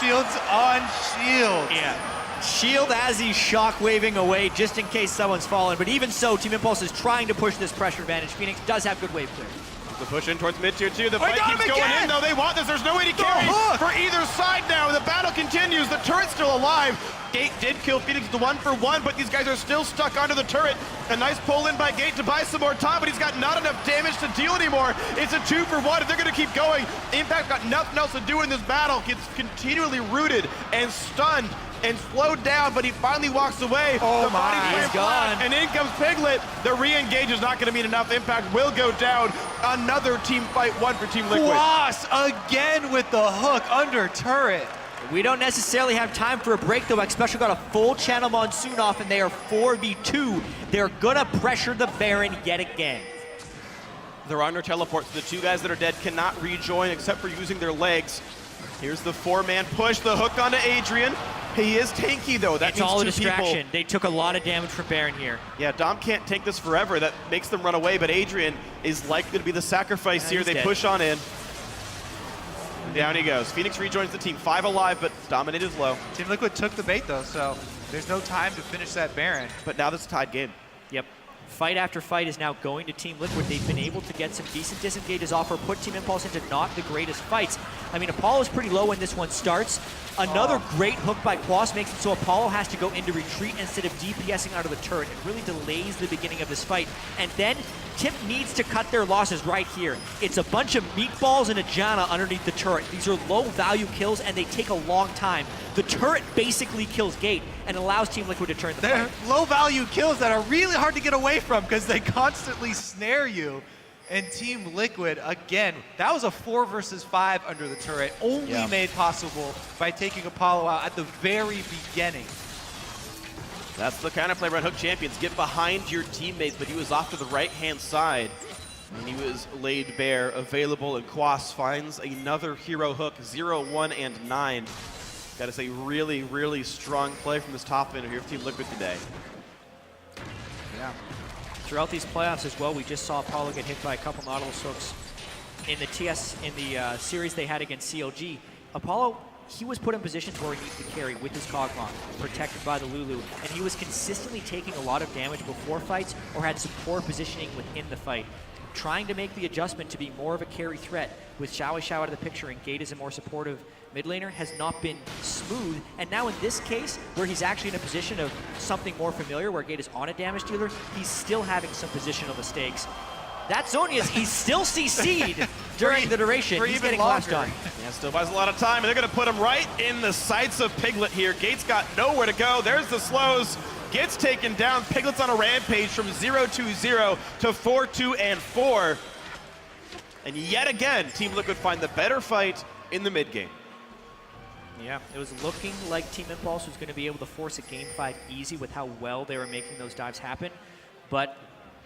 Shields on shield. Yeah. Shield as he's shockwaving away just in case someone's fallen. But even so, Team Impulse is trying to push this pressure advantage. Phoenix does have good wave clear. The push in towards mid tier 2. The Oh, he fight got keeps him going again! in, though. They want this. There's no way to carry hook! for either side now. The battle continues. The turret's still alive. Gate did kill Phoenix the 1-for-1, but these guys are still stuck onto the turret. A nice pull in by Gate to buy some more time, but he's got not enough damage to deal anymore. It's a 2-for-1. If they're going to keep going, Impact got nothing else to do in this battle. Gets continually rooted and stunned and slowed down, but he finally walks away. Oh the body's my, laying he's flat, gone. and in comes Piglet. The re-engage is not going to mean enough. Impact will go down. Another team fight one for Team Liquid. Quas again with the hook under turret. We don't necessarily have time for a break, though. Xpecial got a full channel monsoon off, and they are 4v2. They're gonna pressure the Baron yet again. There are no teleports. The two guys that are dead cannot rejoin except for using their legs. Here's the 4-man push, the hook onto Adrian. He is tanky, though. That It's means all a 2 distraction. people. They took a lot of damage from Baron here. Yeah, Dom can't tank this forever. That makes them run away, but Adrian is likely to be the sacrifice Yeah, here. he's They dead. push on in. And down he goes. Phoenix rejoins the team. 5 alive, but Dominate is low. Team Liquid took the bait though, so there's no time to finish that Baron. But now this is a tied game. Yep. Fight after fight is now going to Team Liquid. They've been able to get some decent disengages off or put Team Impulse into not the greatest fights. I mean, Apollo's pretty low when this one starts. Another great hook by Quas makes it so Apollo has to go into retreat instead of DPSing out of the turret. It really delays the beginning of this fight. And then Tip needs to cut their losses right here. It's a bunch of meatballs and a Janna underneath the turret. These are low value kills and they take a long time. The turret basically kills Gate and allows Team Liquid to turn the They're fight. low value kills that are really hard to get away from because they constantly snare you. And Team Liquid, again, that was a 4 versus 5 under the turret, only made possible by taking Apollo out at the very beginning. That's the counterplay run. Hook champions get behind your teammates, but he was off to the right-hand side. And he was laid bare, available, and Quas finds another hero hook, 0, 1, and 9. Gotta say, really, really strong play from this top laner here for Team Liquid today. Yeah. Throughout these playoffs as well, we just saw Apollo get hit by a couple Nautilus hooks in the series they had against CLG. Apollo, he was put in positions where he needed to carry with his Kog'Maw, protected by the Lulu, and he was consistently taking a lot of damage before fights or had some poor positioning within the fight. Trying to make the adjustment to be more of a carry threat with Xiao Xiao out of the picture and Gate as a more supportive mid laner has not been smooth, and now in this case, where he's actually in a position of something more familiar, where Gate is on a damage dealer, he's still having some positional mistakes. That Zhonya's, he still CC'd during the duration. He's getting latched on. Yeah, still buys a lot of time, and they're gonna put him right in the sights of Piglet here. Gate's got nowhere to go. There's the slows. Gets taken down. Piglet's on a rampage from 0-2-0 to 4-2 and 4. And yet again, Team Liquid find the better fight in the mid game. Yeah, it was looking like Team Impulse was going to be able to force a game 5 easy with how well they were making those dives happen, but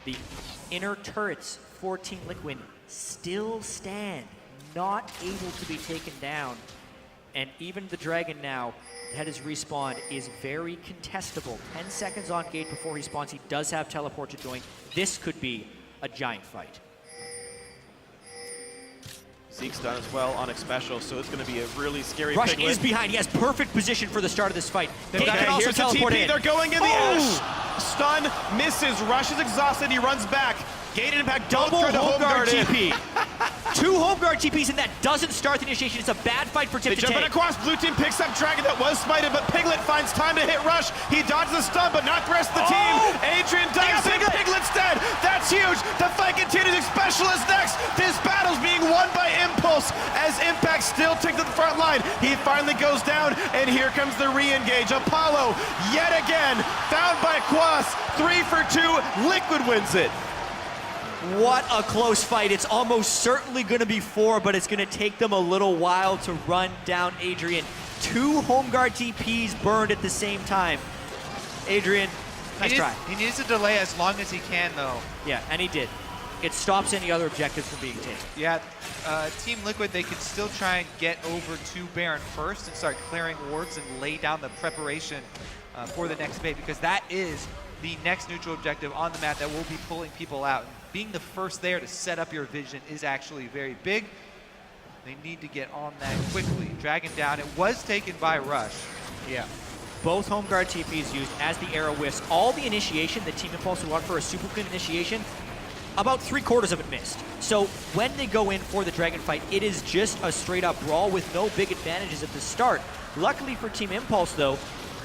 the inner turrets for Team Liquid still stand, not able to be taken down. And even the Dragon now, that is respawned, is very contestable. 10 seconds on Gate before he spawns. He does have teleport to join. This could be a giant fight. Zeke's done as well on Xpecial, so it's going to be a really scary Rush Piglet. is behind. He has perfect position for the start of this fight. Gate Okay, can also here's the teleport TP. in. They're going in the Ash. Stun, misses. Rush is exhausted. He runs back. Gate and Impact don't Double try to home guard in. TP. 2 home guard TPs, and that doesn't start the initiation. It's a bad fight for Tip They to jump in take. across. Blue team picks up Dragon that was smited, but Piglet finds time to hit Rush. He dodges the stun, but not the rest of the team. Adrian dives in. Piglet's dead. That's huge. The fight continues. Xpecial is next. This battle's being won by Impulse as Impact still takes to the front line. He finally goes down, and here comes the re-engage. Apollo, yet again, found by Quas. 3 for 2. Liquid wins it. What a close fight. It's almost certainly going to be 4, but it's going to take them a little while to run down Adrian. 2 home guard TPs burned at the same time. Adrian, nice try. He needs to delay as long as he can, though. Yeah, and he did. It stops any other objectives from being taken. Yeah, Team Liquid, they can still try and get over to Baron first and start clearing wards and lay down the preparation for the next bait, because that is the next neutral objective on the map that will be pulling people out. Being the first there to set up your vision is actually very big. They need to get on that quickly. Dragon down. It was taken by Rush. Yeah. Both home guard TPs used as the arrow whiffs. All the initiation that Team Impulse would want for a super clean initiation, about 3/4 of it missed. So when they go in for the Dragon fight, it is just a straight up brawl with no big advantages at the start. Luckily for Team Impulse though,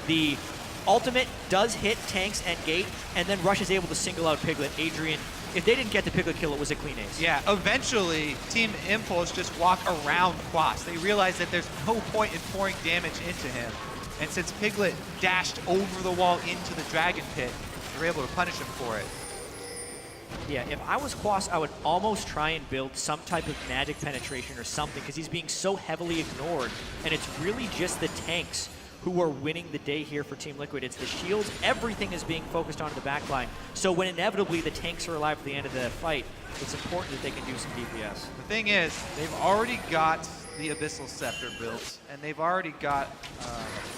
the ultimate does hit tanks and gate, and then Rush is able to single out Piglet. Adrian, if they didn't get the Piglet kill, it was a clean ace. Yeah, eventually Team Impulse just walk around Quas. They realize that there's no point in pouring damage into him. And since Piglet dashed over the wall into the Dragon Pit, they're able to punish him for it. Yeah, if I was Quas, I would almost try and build some type of magic penetration or something, because he's being so heavily ignored, and it's really just the tanks who are winning the day here for Team Liquid. It's the shields, everything is being focused onto the backline. So when inevitably the tanks are alive at the end of the fight, it's important that they can do some DPS. The thing is, they've already got the Abyssal Scepter built, and they've already got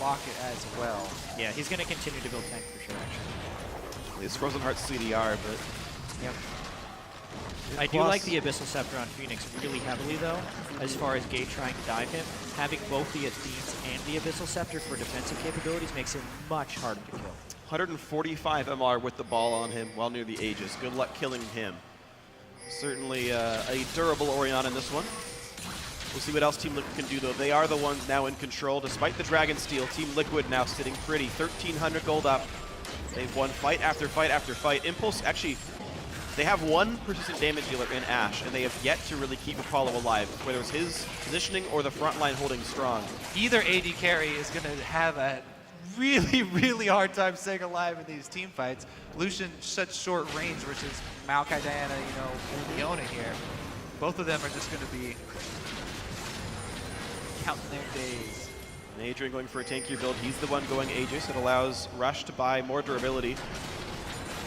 Locket as well. Yeah, he's going to continue to build tank for sure, actually. It's Frozen Heart CDR, but Yep. I do like the Abyssal Scepter on Phoenix really heavily, though, as far as Gate trying to dive him. Having both the Athenes and the Abyssal Scepter for defensive capabilities makes him much harder to kill. 145 MR with the ball on him while near the Aegis. Good luck killing him. Certainly a durable Orianna in this one. We'll see what else Team Liquid can do, though. They are the ones now in control. Despite the Dragon Steal, Team Liquid now sitting pretty. 1,300 gold up. They've won fight after fight after fight. Impulse, actually, they have one persistent damage dealer in Ashe, and they have yet to really keep Apollo alive, whether it's his positioning or the front line holding strong. Either AD carry is going to have a really, really hard time staying alive in these team fights. Lucian, such short range versus Maokai, Diana, and Leona here. Both of them are just going to be counting their days. And Adrian going for a tankier build. He's the one going Aegis. It allows Rush to buy more durability.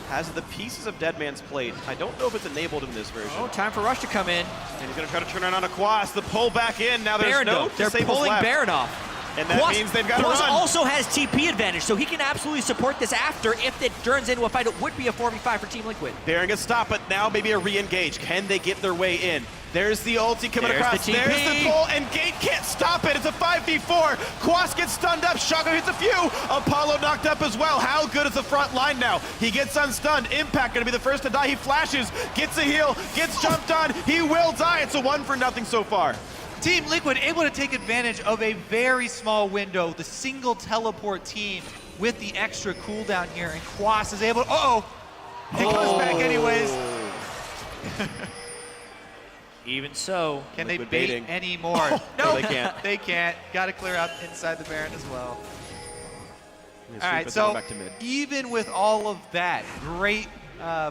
Has the pieces of Dead Man's Plate. I don't know if it's enabled in this version. Oh, time for Rush to come in. And he's going to try to turn it on a Quas. The pull back in. Now there's Baron, no they're disables pulling left. Baron off. And that means they've got to Quas run. also has TP advantage, so he can absolutely support this after. If it turns into a fight, it would be a 4v5 for Team Liquid. Baron gets stopped, but now maybe a re-engage. Can they get their way in? There's the ulti coming There's across. the TP. There's the pull, and Gate can't stop it. It's a 5v4. Quas gets stunned up. Shotgun hits a few. Apollo knocked up as well. How good is the front line now? He gets unstunned. Impact going to be the first to die. He flashes, gets a heal, gets jumped on. He will die. It's a 1-for-0 so far. Team Liquid able to take advantage of a very small window. The single teleport team with the extra cooldown here, and Quas is able to, it goes back anyways. Even so. Can Liquid they bait baiting. any more? No, they can't. They can't. Got to clear out inside the Baron as well. All All right, so even with all of that, great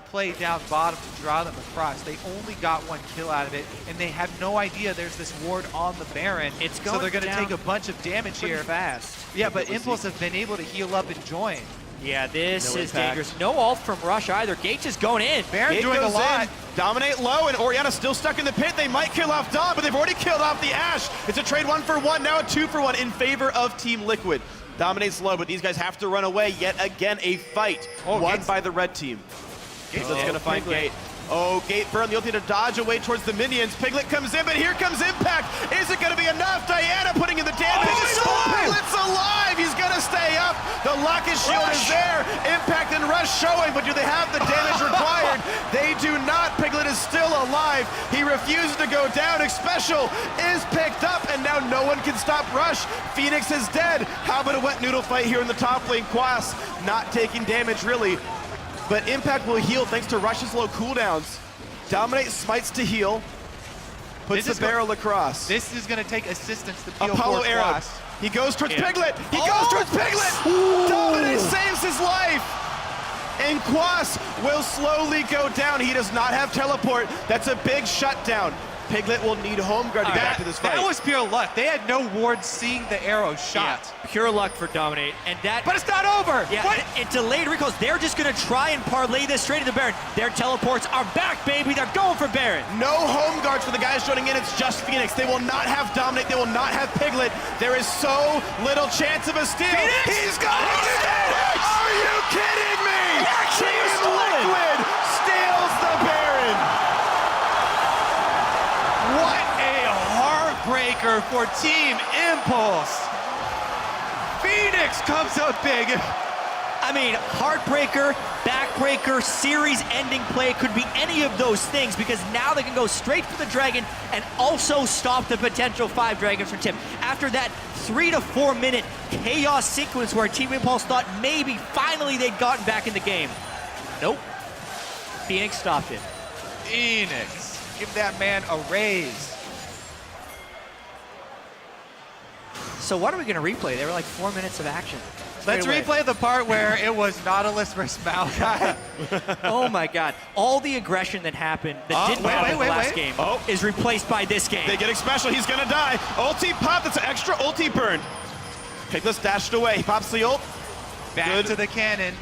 play down bottom to draw them across. They only got one kill out of it, and they have no idea there's this ward on the Baron. So they're going to take a bunch of damage here. Fast. Yeah, but Impulse have been able to heal up and join. Yeah, this No is impact. dangerous. No ult from Rush either. Gate just going in. Baron Gate doing a goes lot. in, dominate low, and Orianna still stuck in the pit. They might kill off Dom, but they've already killed off the Ashe. It's a trade 1-for-1, now a 2-for-1 in favor of Team Liquid. Dominates low, but these guys have to run away. Yet again, a fight won by the red team. Gate's going to find Gate. Oh, Gate burned the ulti to dodge away towards the minions. Piglet comes in, but here comes Impact. Is it going to be enough? Diana putting in the damage. Piglet's alive. He's going to stay up. The Locket shield is there. Impact and Rush showing, but do they have the damage required? They do not. Piglet is still alive. He refuses to go down. Special is picked up, and now no one can stop Rush. Phoenix is dead. How about a wet noodle fight here in the top lane? Quas not taking damage, really. But Impact will heal thanks to Rush's low cooldowns. Dominate smites to heal. Puts the barrel across. This is going to take assistance to peel Apollo for arrow. Quas. He goes towards Piglet. He goes towards Piglet. Dominate saves his life. And Quas will slowly go down. He does not have teleport. That's a big shutdown. Piglet will need home guard to get back to this fight. That was pure luck. They had no ward seeing the arrow shot. Yeah, pure luck for Dominate. And that. But it's not over. Yeah, What? it delayed recalls. They're just going to try and parlay this straight into Baron. Their teleports are back, baby. They're going for Baron. No home guards for the guys joining in. It's just Phoenix. They will not have Dominate. They will not have Piglet. There is so little chance of a steal. Phoenix? He's going to steal it! Are you kidding me? Actually, Team stole it. Liquid steals the Baron. What a heartbreaker for Team Impulse. Phoenix comes up big. I I mean, heartbreaker, backbreaker, series-ending play could be any of those things because now they can go straight for the dragon and also stop the potential 5 dragons from Tim. After that 3 to 4 minute chaos sequence where Team Impulse thought maybe finally they'd gotten back in the game. Nope. Phoenix stopped it. Phoenix, give that man a raise. So what are we going to replay? They were like 4 minutes of action. Let's replay the part where it was Nautilus versus Maokai. Oh my God. All the aggression that happened that didn't happen in the last game is replaced by this game. They get it special. He's going to die. Ulti pop. That's an extra ulti burn. Piglet's dashed away. He pops the ult. Back to the cannon.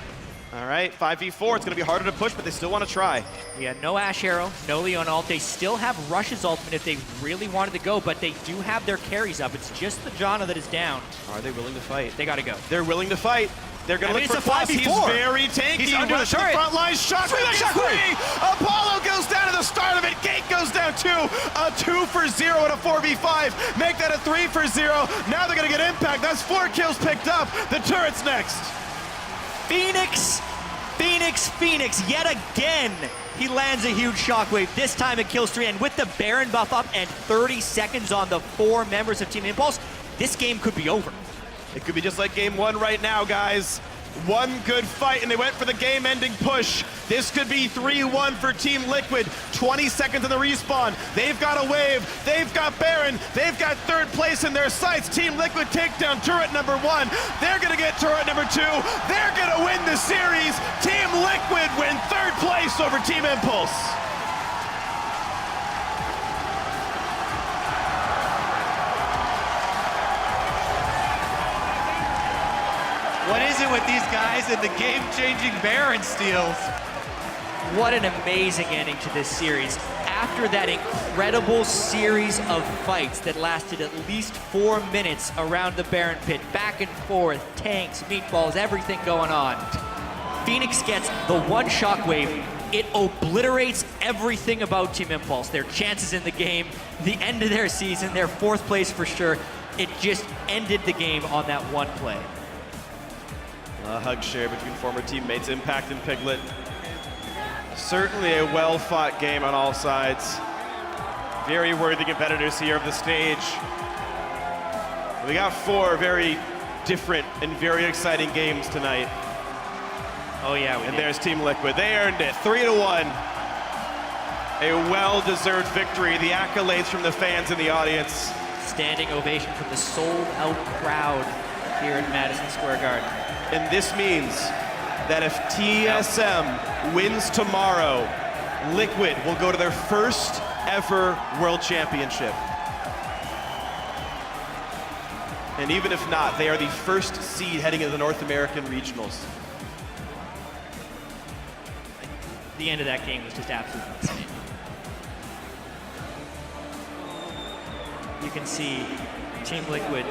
All right, 5v4. It's going to be harder to push, but they still want to try. Yeah, no Ashe Arrow, no Leon ult. They still have Rush's ultimate if they really wanted to go, but they do have their carries up. It's just the Janna that is down. Are they willing to fight? They got to go. They're willing to fight. They're going to look for Floss. He's very tanky. He's under the turret. Front line. Shockwave. Apollo goes down at the start of it. Gate goes down 2. A 2 for 0 and a 4v5. Make that a 3 for 0. Now they're going to get impact. That's 4 kills picked up. The turret's next. Phoenix, yet again. He lands a huge shockwave. This time it kills 3, and with the Baron buff up and 30 seconds on the 4 members of Team Impulse, this game could be over. It could be just like game 1 right now, guys. One good fight, and they went for the game-ending push. This could be 3-1 for Team Liquid. 20 seconds on the respawn. They've got a wave. They've got Baron. They've got 3rd place in their sights. Team Liquid take down turret number 1. They're going to get turret number 2. They're going to win the series. Team Liquid win 3rd place over Team Impulse. What is it with these guys and the game-changing Baron steals? What an amazing ending to this series. After that incredible series of fights that lasted at least 4 minutes around the Baron pit, back and forth, tanks, meatballs, everything going on, Phoenix gets the 1 shockwave. It obliterates everything about Team Impulse. Their chances in the game, the end of their season, their 4th place for sure. It just ended the game on that 1 play. A hug share between former teammates Impact and Piglet. Certainly a well-fought game on all sides. Very worthy competitors here of the stage. We got 4 very different and very exciting games tonight. Oh yeah, and there's Team Liquid. They earned it, 3-1. A well-deserved victory. The accolades from the fans in the audience. Standing ovation from the sold-out crowd here at Madison Square Garden. And this means that if TSM wins tomorrow, Liquid will go to their 1st ever World Championship. And even if not, they are the 1st seed heading into the North American Regionals. The end of that game was just absolutely insane. You can see Team Liquid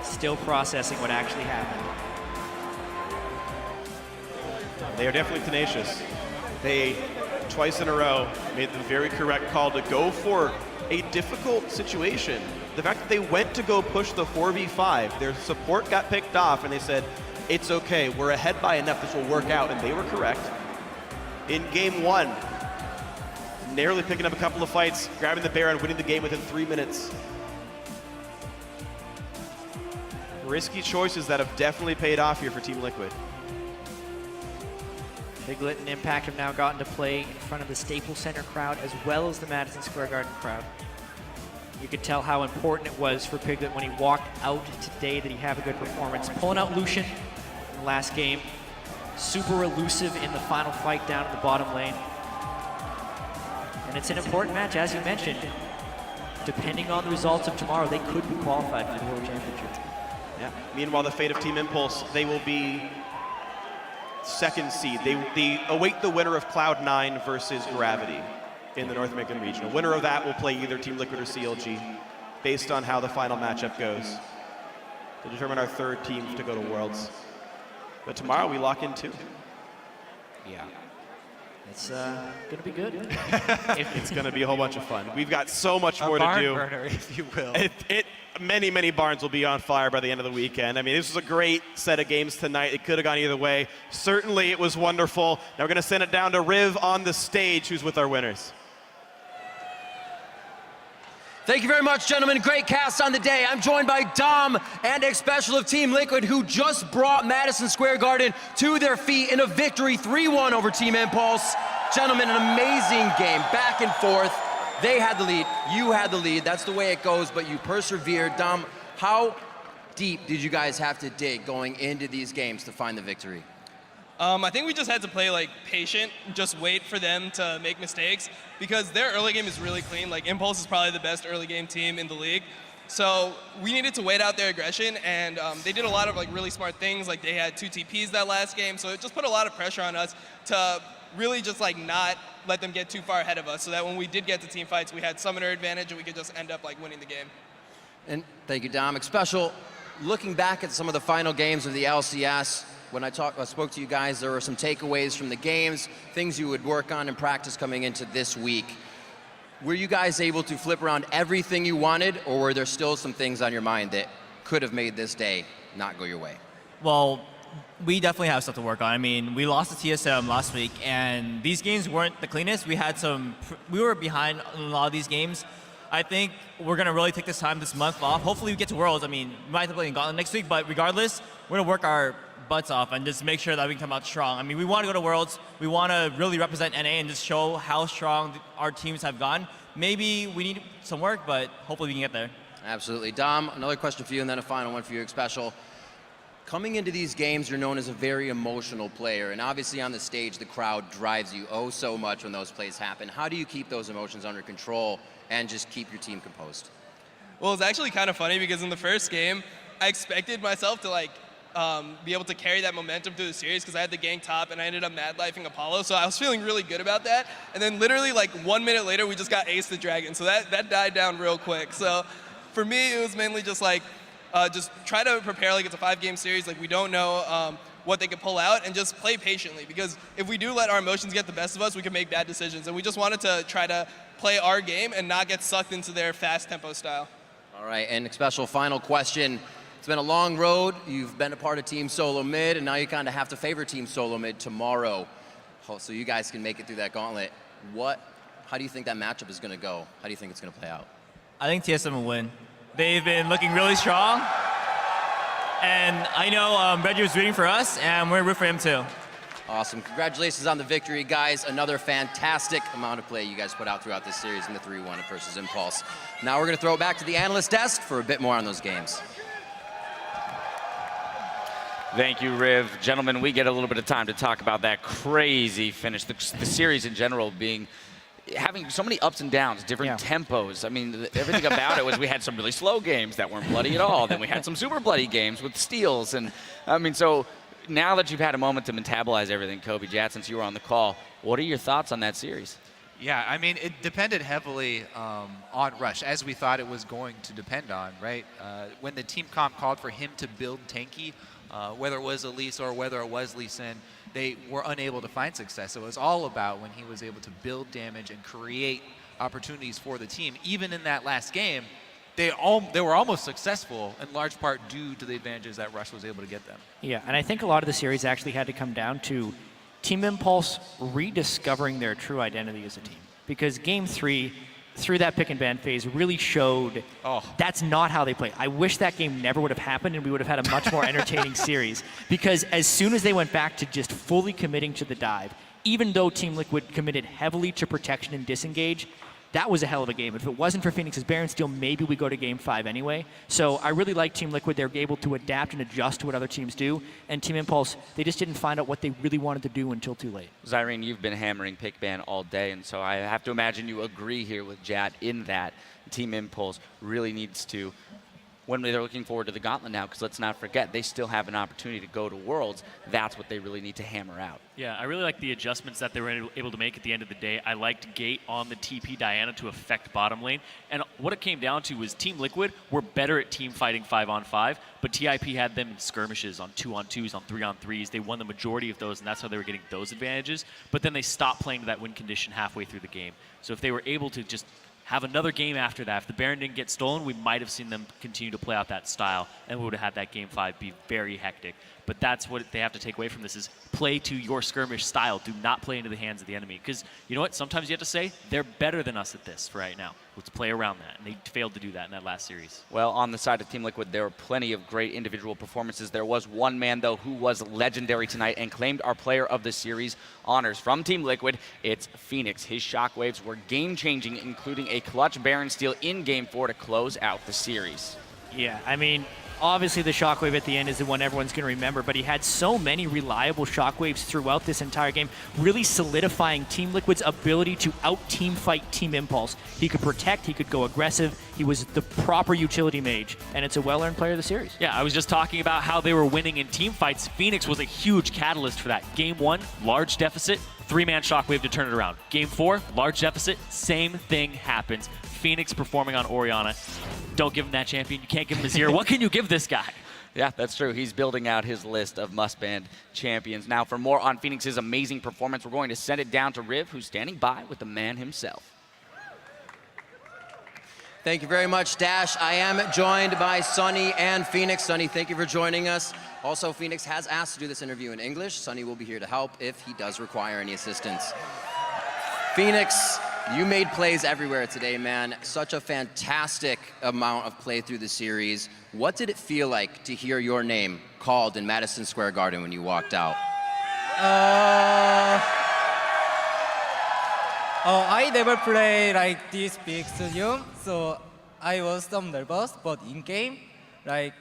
still processing what actually happened. They are definitely tenacious. They, twice in a row, made the very correct call to go for a difficult situation. The fact that they went to go push the 4v5, their support got picked off, and they said, it's okay, we're ahead by enough, this will work out, and they were correct. In game 1, narrowly picking up a couple of fights, grabbing the Baron, winning the game within 3 minutes. Risky choices that have definitely paid off here for Team Liquid. Piglet and Impact have now gotten to play in front of the Staples Center crowd as well as the Madison Square Garden crowd. You could tell how important it was for Piglet when he walked out today that he have a good performance. Pulling out Lucian in the last game. Super elusive in the final fight down at the bottom lane. And it's an important match, as you mentioned. Depending on the results of tomorrow, they could be qualified for the World Championship. Yeah. Meanwhile, the fate of Team Impulse, they will be 2nd seed. They await the winner of Cloud9 versus Gravity in the North American Regional. Winner of that will play either Team Liquid or CLG, based on how the final matchup goes, to determine our 3rd team to go to Worlds. But tomorrow we lock in 2. Yeah. It's gonna be good. It's gonna be a whole bunch of fun. We've got so much more to do. Burner, if you will. many, many barns will be on fire by the end of the weekend. I mean, this was a great set of games tonight. It could have gone either way. Certainly, it was wonderful. Now we're going to send it down to Riv on the stage, who's with our winners. Thank you very much, gentlemen. Great cast on the day. I'm joined by Dom and X-Special of Team Liquid, who just brought Madison Square Garden to their feet in a victory 3-1 over Team Impulse. Gentlemen, an amazing game, back and forth. They had the lead, you had the lead. That's the way it goes, but you persevered. Dom, how deep did you guys have to dig going into these games to find the victory? I think we just had to play like patient, just wait for them to make mistakes because their early game is really clean. Like Impulse is probably the best early game team in the league. So we needed to wait out their aggression, and they did a lot of like really smart things. Like they had 2 TPs that last game, so it just put a lot of pressure on us to really just like not let them get too far ahead of us so that when we did get to team fights, we had summoner advantage and we could just end up like winning the game. And thank you, Dom. X-Special, looking back at some of the final games of the LCS, when I spoke to you guys, there were some takeaways from the games, things you would work on in practice coming into this week. Were you guys able to flip around everything you wanted, or were there still some things on your mind that could have made this day not go your way? Well, we definitely have stuff to work on. I mean, we lost to TSM last week, and these games weren't the cleanest. We were behind in a lot of these games. I think we're going to really take this time this month off. Hopefully we get to Worlds. I mean, we might have to play in Gauntlet next week, but regardless, we're going to work our butts off and just make sure that we can come out strong. I mean, we want to go to Worlds. We want to really represent NA and just show how strong our teams have gone. Maybe we need some work, but hopefully we can get there. Absolutely. Dom, another question for you, and then a final one for you, X-Special. Coming into these games, you're known as a very emotional player, and obviously on the stage, the crowd drives you oh so much when those plays happen. How do you keep those emotions under control and just keep your team composed? Well, it's actually kind of funny because in the first game, I expected myself to like be able to carry that momentum through the series because I had the gank top and I ended up mad lifing Apollo, so I was feeling really good about that. And then literally like 1 minute later, we just got ace the dragon, so that died down real quick. So for me, it was mainly just like just try to prepare like it's a 5-game series. Like we don't know what they could pull out, and just play patiently because if we do let our emotions get the best of us, we can make bad decisions. And we just wanted to try to play our game and not get sucked into their fast tempo style. All right, and X-Special, final question. It's been a long road. You've been a part of Team Solo Mid, and now you kind of have to favor Team Solo Mid tomorrow, so you guys can make it through that gauntlet. How do you think that matchup is going to go? How do you think it's going to play out? I think TSM will win. They've been looking really strong, and I know Reggie was rooting for us, and we're rooting for him too. Awesome. Congratulations on the victory, guys. Another fantastic amount of play you guys put out throughout this series in the 3-1 versus Impulse. Now we're going to throw it back to the analyst desk for a bit more on those games. Thank you, Riv. Gentlemen, we get a little bit of time to talk about that crazy finish. The series in general having so many ups and downs, different tempos. I mean, everything about it was we had some really slow games that weren't bloody at all. Then we had some super bloody games with steals. And I mean, so now that you've had a moment to metabolize everything, Kobe, Jad, since you were on the call, what are your thoughts on that series? Yeah, I mean, it depended heavily on Rush, as we thought it was going to depend on, right? When the team comp called for him to build tanky, whether it was Elise or whether it was Lee Sin, they were unable to find success. So it was all about when he was able to build damage and create opportunities for the team. Even in that last game, they were almost successful in large part due to the advantages that Rush was able to get them. Yeah, and I think a lot of the series actually had to come down to Team Impulse rediscovering their true identity as a team. Because Game 3, through that pick and ban phase, really showed that's not how they play. I wish that game never would have happened and we would have had a much more entertaining series. Because as soon as they went back to just fully committing to the dive, even though Team Liquid committed heavily to protection and disengage, that was a hell of a game. If it wasn't for Phoenix's Baron Steel, maybe we go to Game 5 anyway. So I really like Team Liquid. They're able to adapt and adjust to what other teams do. And Team Impulse, they just didn't find out what they really wanted to do until too late. Zyrene, you've been hammering pick ban all day, and so I have to imagine you agree here with Jad in that Team Impulse really needs to, when they're looking forward to the gauntlet now, because let's not forget, they still have an opportunity to go to Worlds. That's what they really need to hammer out. Yeah, I really like the adjustments that they were able to make at the end of the day. I liked Gate on the TP Diana to affect bottom lane. And what it came down to was Team Liquid were better at team fighting 5-on-5, but TIP had them in skirmishes on 2-on-2s, on 3-on-3s. They won the majority of those, and that's how they were getting those advantages. But then they stopped playing to that win condition halfway through the game. So if they were able to just have another game after that. If the Baron didn't get stolen, we might have seen them continue to play out that style, and we would have had that game 5 be very hectic. But that's what they have to take away from this is play to your skirmish style. Do not play into the hands of the enemy. Because you know what? Sometimes you have to say, they're better than us at this for right now. Let's play around that. And they failed to do that in that last series. Well, on the side of Team Liquid, there were plenty of great individual performances. There was one man, though, who was legendary tonight and claimed our Player of the Series honors. From Team Liquid, it's Phoenix. His shockwaves were game-changing, including a clutch Baron steal in Game 4 to close out the series. Yeah, I mean, obviously the shockwave at the end is the one everyone's going to remember, but he had so many reliable shockwaves throughout this entire game, really solidifying Team Liquid's ability to out-team fight Team Impulse. He could protect, he could go aggressive, he was the proper utility mage, and it's a well-earned Player of the Series. Yeah, I was just talking about how they were winning in team fights. Phoenix was a huge catalyst for that. Game 1, large deficit, 3-man shockwave to turn it around. Game 4, large deficit, same thing happens. Phoenix performing on Orianna. Don't give him that champion. You can't give him a 0. What can you give this guy? Yeah, that's true. He's building out his list of must-ban champions. Now, for more on Phoenix's amazing performance, we're going to send it down to Riv, who's standing by with the man himself. Thank you very much, Dash. I am joined by Sunny and Phoenix. Sunny, thank you for joining us. Also, Phoenix has asked to do this interview in English. Sunny will be here to help if he does require any assistance. Phoenix, you made plays everywhere today, man. Such a fantastic amount of play through the series. What did it feel like to hear your name called in Madison Square Garden when you walked out? I never play like this big stadium, so I was some nervous. But in game, like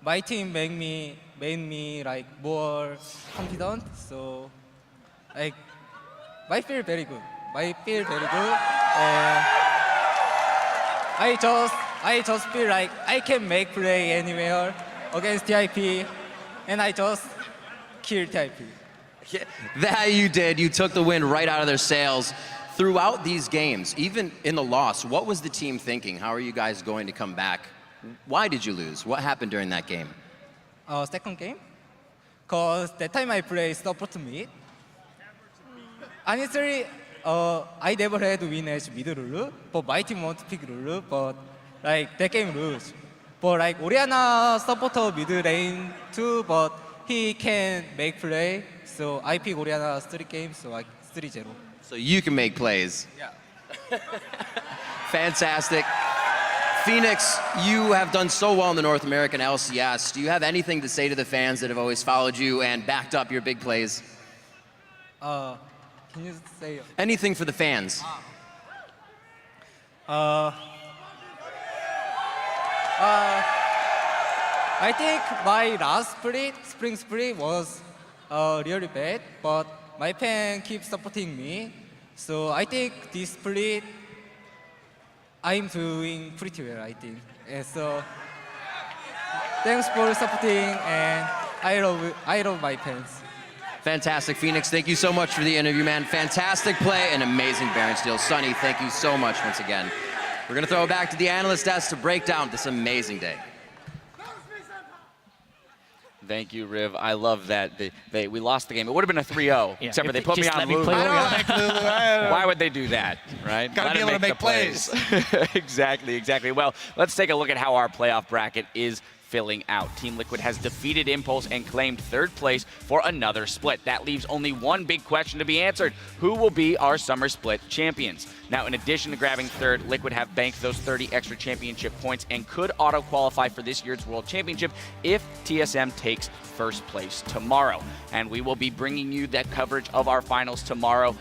my team made me like more confident. So like I feel very good. I feel very good. I just feel like I can make play anywhere against TIP, and I just kill TIP. Yeah, that you did. You took the win right out of their sails. Throughout these games, even in the loss, what was the team thinking? How are you guys going to come back? Why did you lose? What happened during that game? Second game, cause that time I played support mid. Honestly, I never had win as mid rule, but my team want to pick rule, but like that game lose. But like Orianna supporter mid lane too, but he can make play, so I pick Orianna 3 games, so like 3-0. So you can make plays. Yeah. Fantastic. Phoenix, you have done so well in the North American LCS. Do you have anything to say to the fans that have always followed you and backed up your big plays? Can you say? Anything for the fans? I think my last spring split was really bad, but my fan keeps supporting me. So I think this split, I'm doing pretty well, I think. And so thanks for supporting, and I love my fans. Fantastic, Phoenix. Thank you so much for the interview, man. Fantastic play and amazing Baron steal. Sunny, thank you so much once again. We're going to throw it back to the analyst desk to break down this amazing day. Thank you, Riv. I love that. We lost the game. It would have been a 3-0, Yeah, except for they if put me just on let me Lulu. play Why would they do that, right? Gotta be able to make plays. Exactly. Well, let's take a look at how our playoff bracket is filling out. Team Liquid has defeated Impulse and claimed 3rd place for another split. That leaves only one big question to be answered. Who will be our summer split champions? Now, in addition to grabbing 3rd, Liquid have banked those 30 extra championship points and could auto-qualify for this year's World Championship if TSM takes 1st place tomorrow. And we will be bringing you that coverage of our finals tomorrow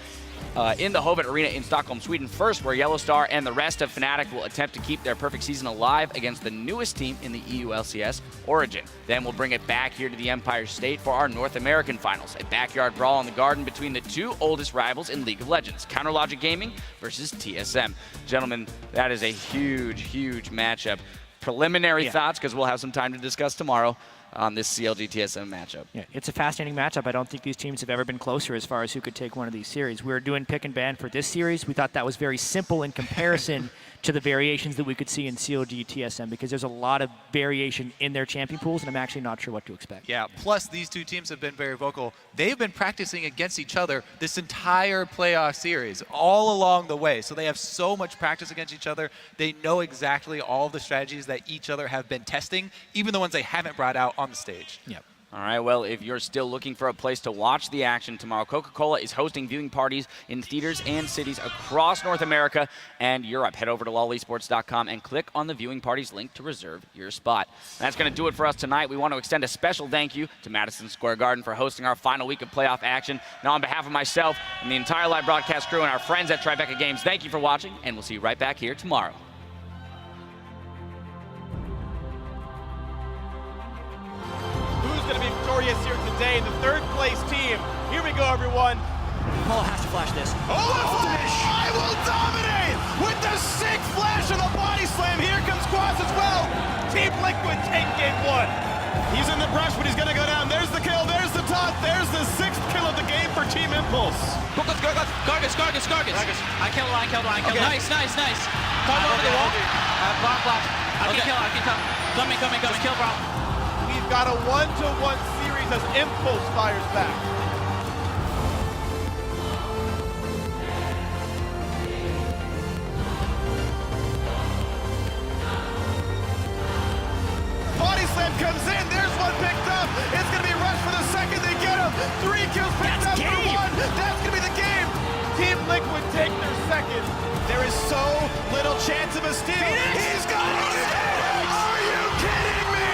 in the Hovet Arena in Stockholm, Sweden first, where Yellow Star and the rest of Fnatic will attempt to keep their perfect season alive against the newest team in the EU LCS, Origin. Then we'll bring it back here to the Empire State for our North American finals, a backyard brawl in the Garden between the 2 oldest rivals in League of Legends, Counterlogic Gaming versus TSM. Gentlemen, that is a huge matchup. Preliminary thoughts, because we'll have some time to discuss tomorrow. on this CLG TSM matchup. Yeah, it's a fascinating matchup. I don't think these teams have ever been closer as far as who could take one of these series. We were doing pick and ban for this series. We thought that was very simple in comparison to the variations that we could see in CLG TSM because there's a lot of variation in their champion pools, and I'm actually not sure what to expect. Yeah, plus these two teams have been very vocal. They've been practicing against each other this entire playoff series, all along the way. So they have so much practice against each other. They know exactly all of the strategies that each other have been testing, even the ones they haven't brought out on the stage. Yep. All right, well, if you're still looking for a place to watch the action tomorrow, Coca-Cola is hosting viewing parties in theaters and cities across North America and Europe. Head over to lolesports.com and click on the viewing parties link to reserve your spot. That's going to do it for us tonight. We want to extend a special thank you to Madison Square Garden for hosting our final week of playoff action. Now, on behalf of myself and the entire live broadcast crew and our friends at Tribeca Games, thank you for watching, and we'll see you right back here tomorrow. Going to be victorious here today, the third place team. Here we go, everyone. Paul has to flash this. Oh, I will dominate with the 6th flash of the body slam. Here comes Quaz as well. Team Liquid take game 1. He's in the brush, but he's going to go down. There's the kill, there's the taunt, there's the 6th kill of the game for Team Impulse. Gargus. I killed one. Okay. Nice. Come over the wall. Block. I can kill. Coming. Just kill, bro. We've got a 1-to-1 series as Impulse fires back. Body slam comes in. There's one picked up. It's going to be rushed for the second. They get him. 3 kills picked up for 1. That's going to be the game. Team Liquid take their second. There is so little chance of a steal. He's got it. Are you kidding me?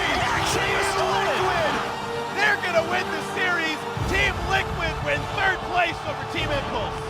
Team Liquid. They're going to win the series. Team Liquid win 3rd place over Team Impulse.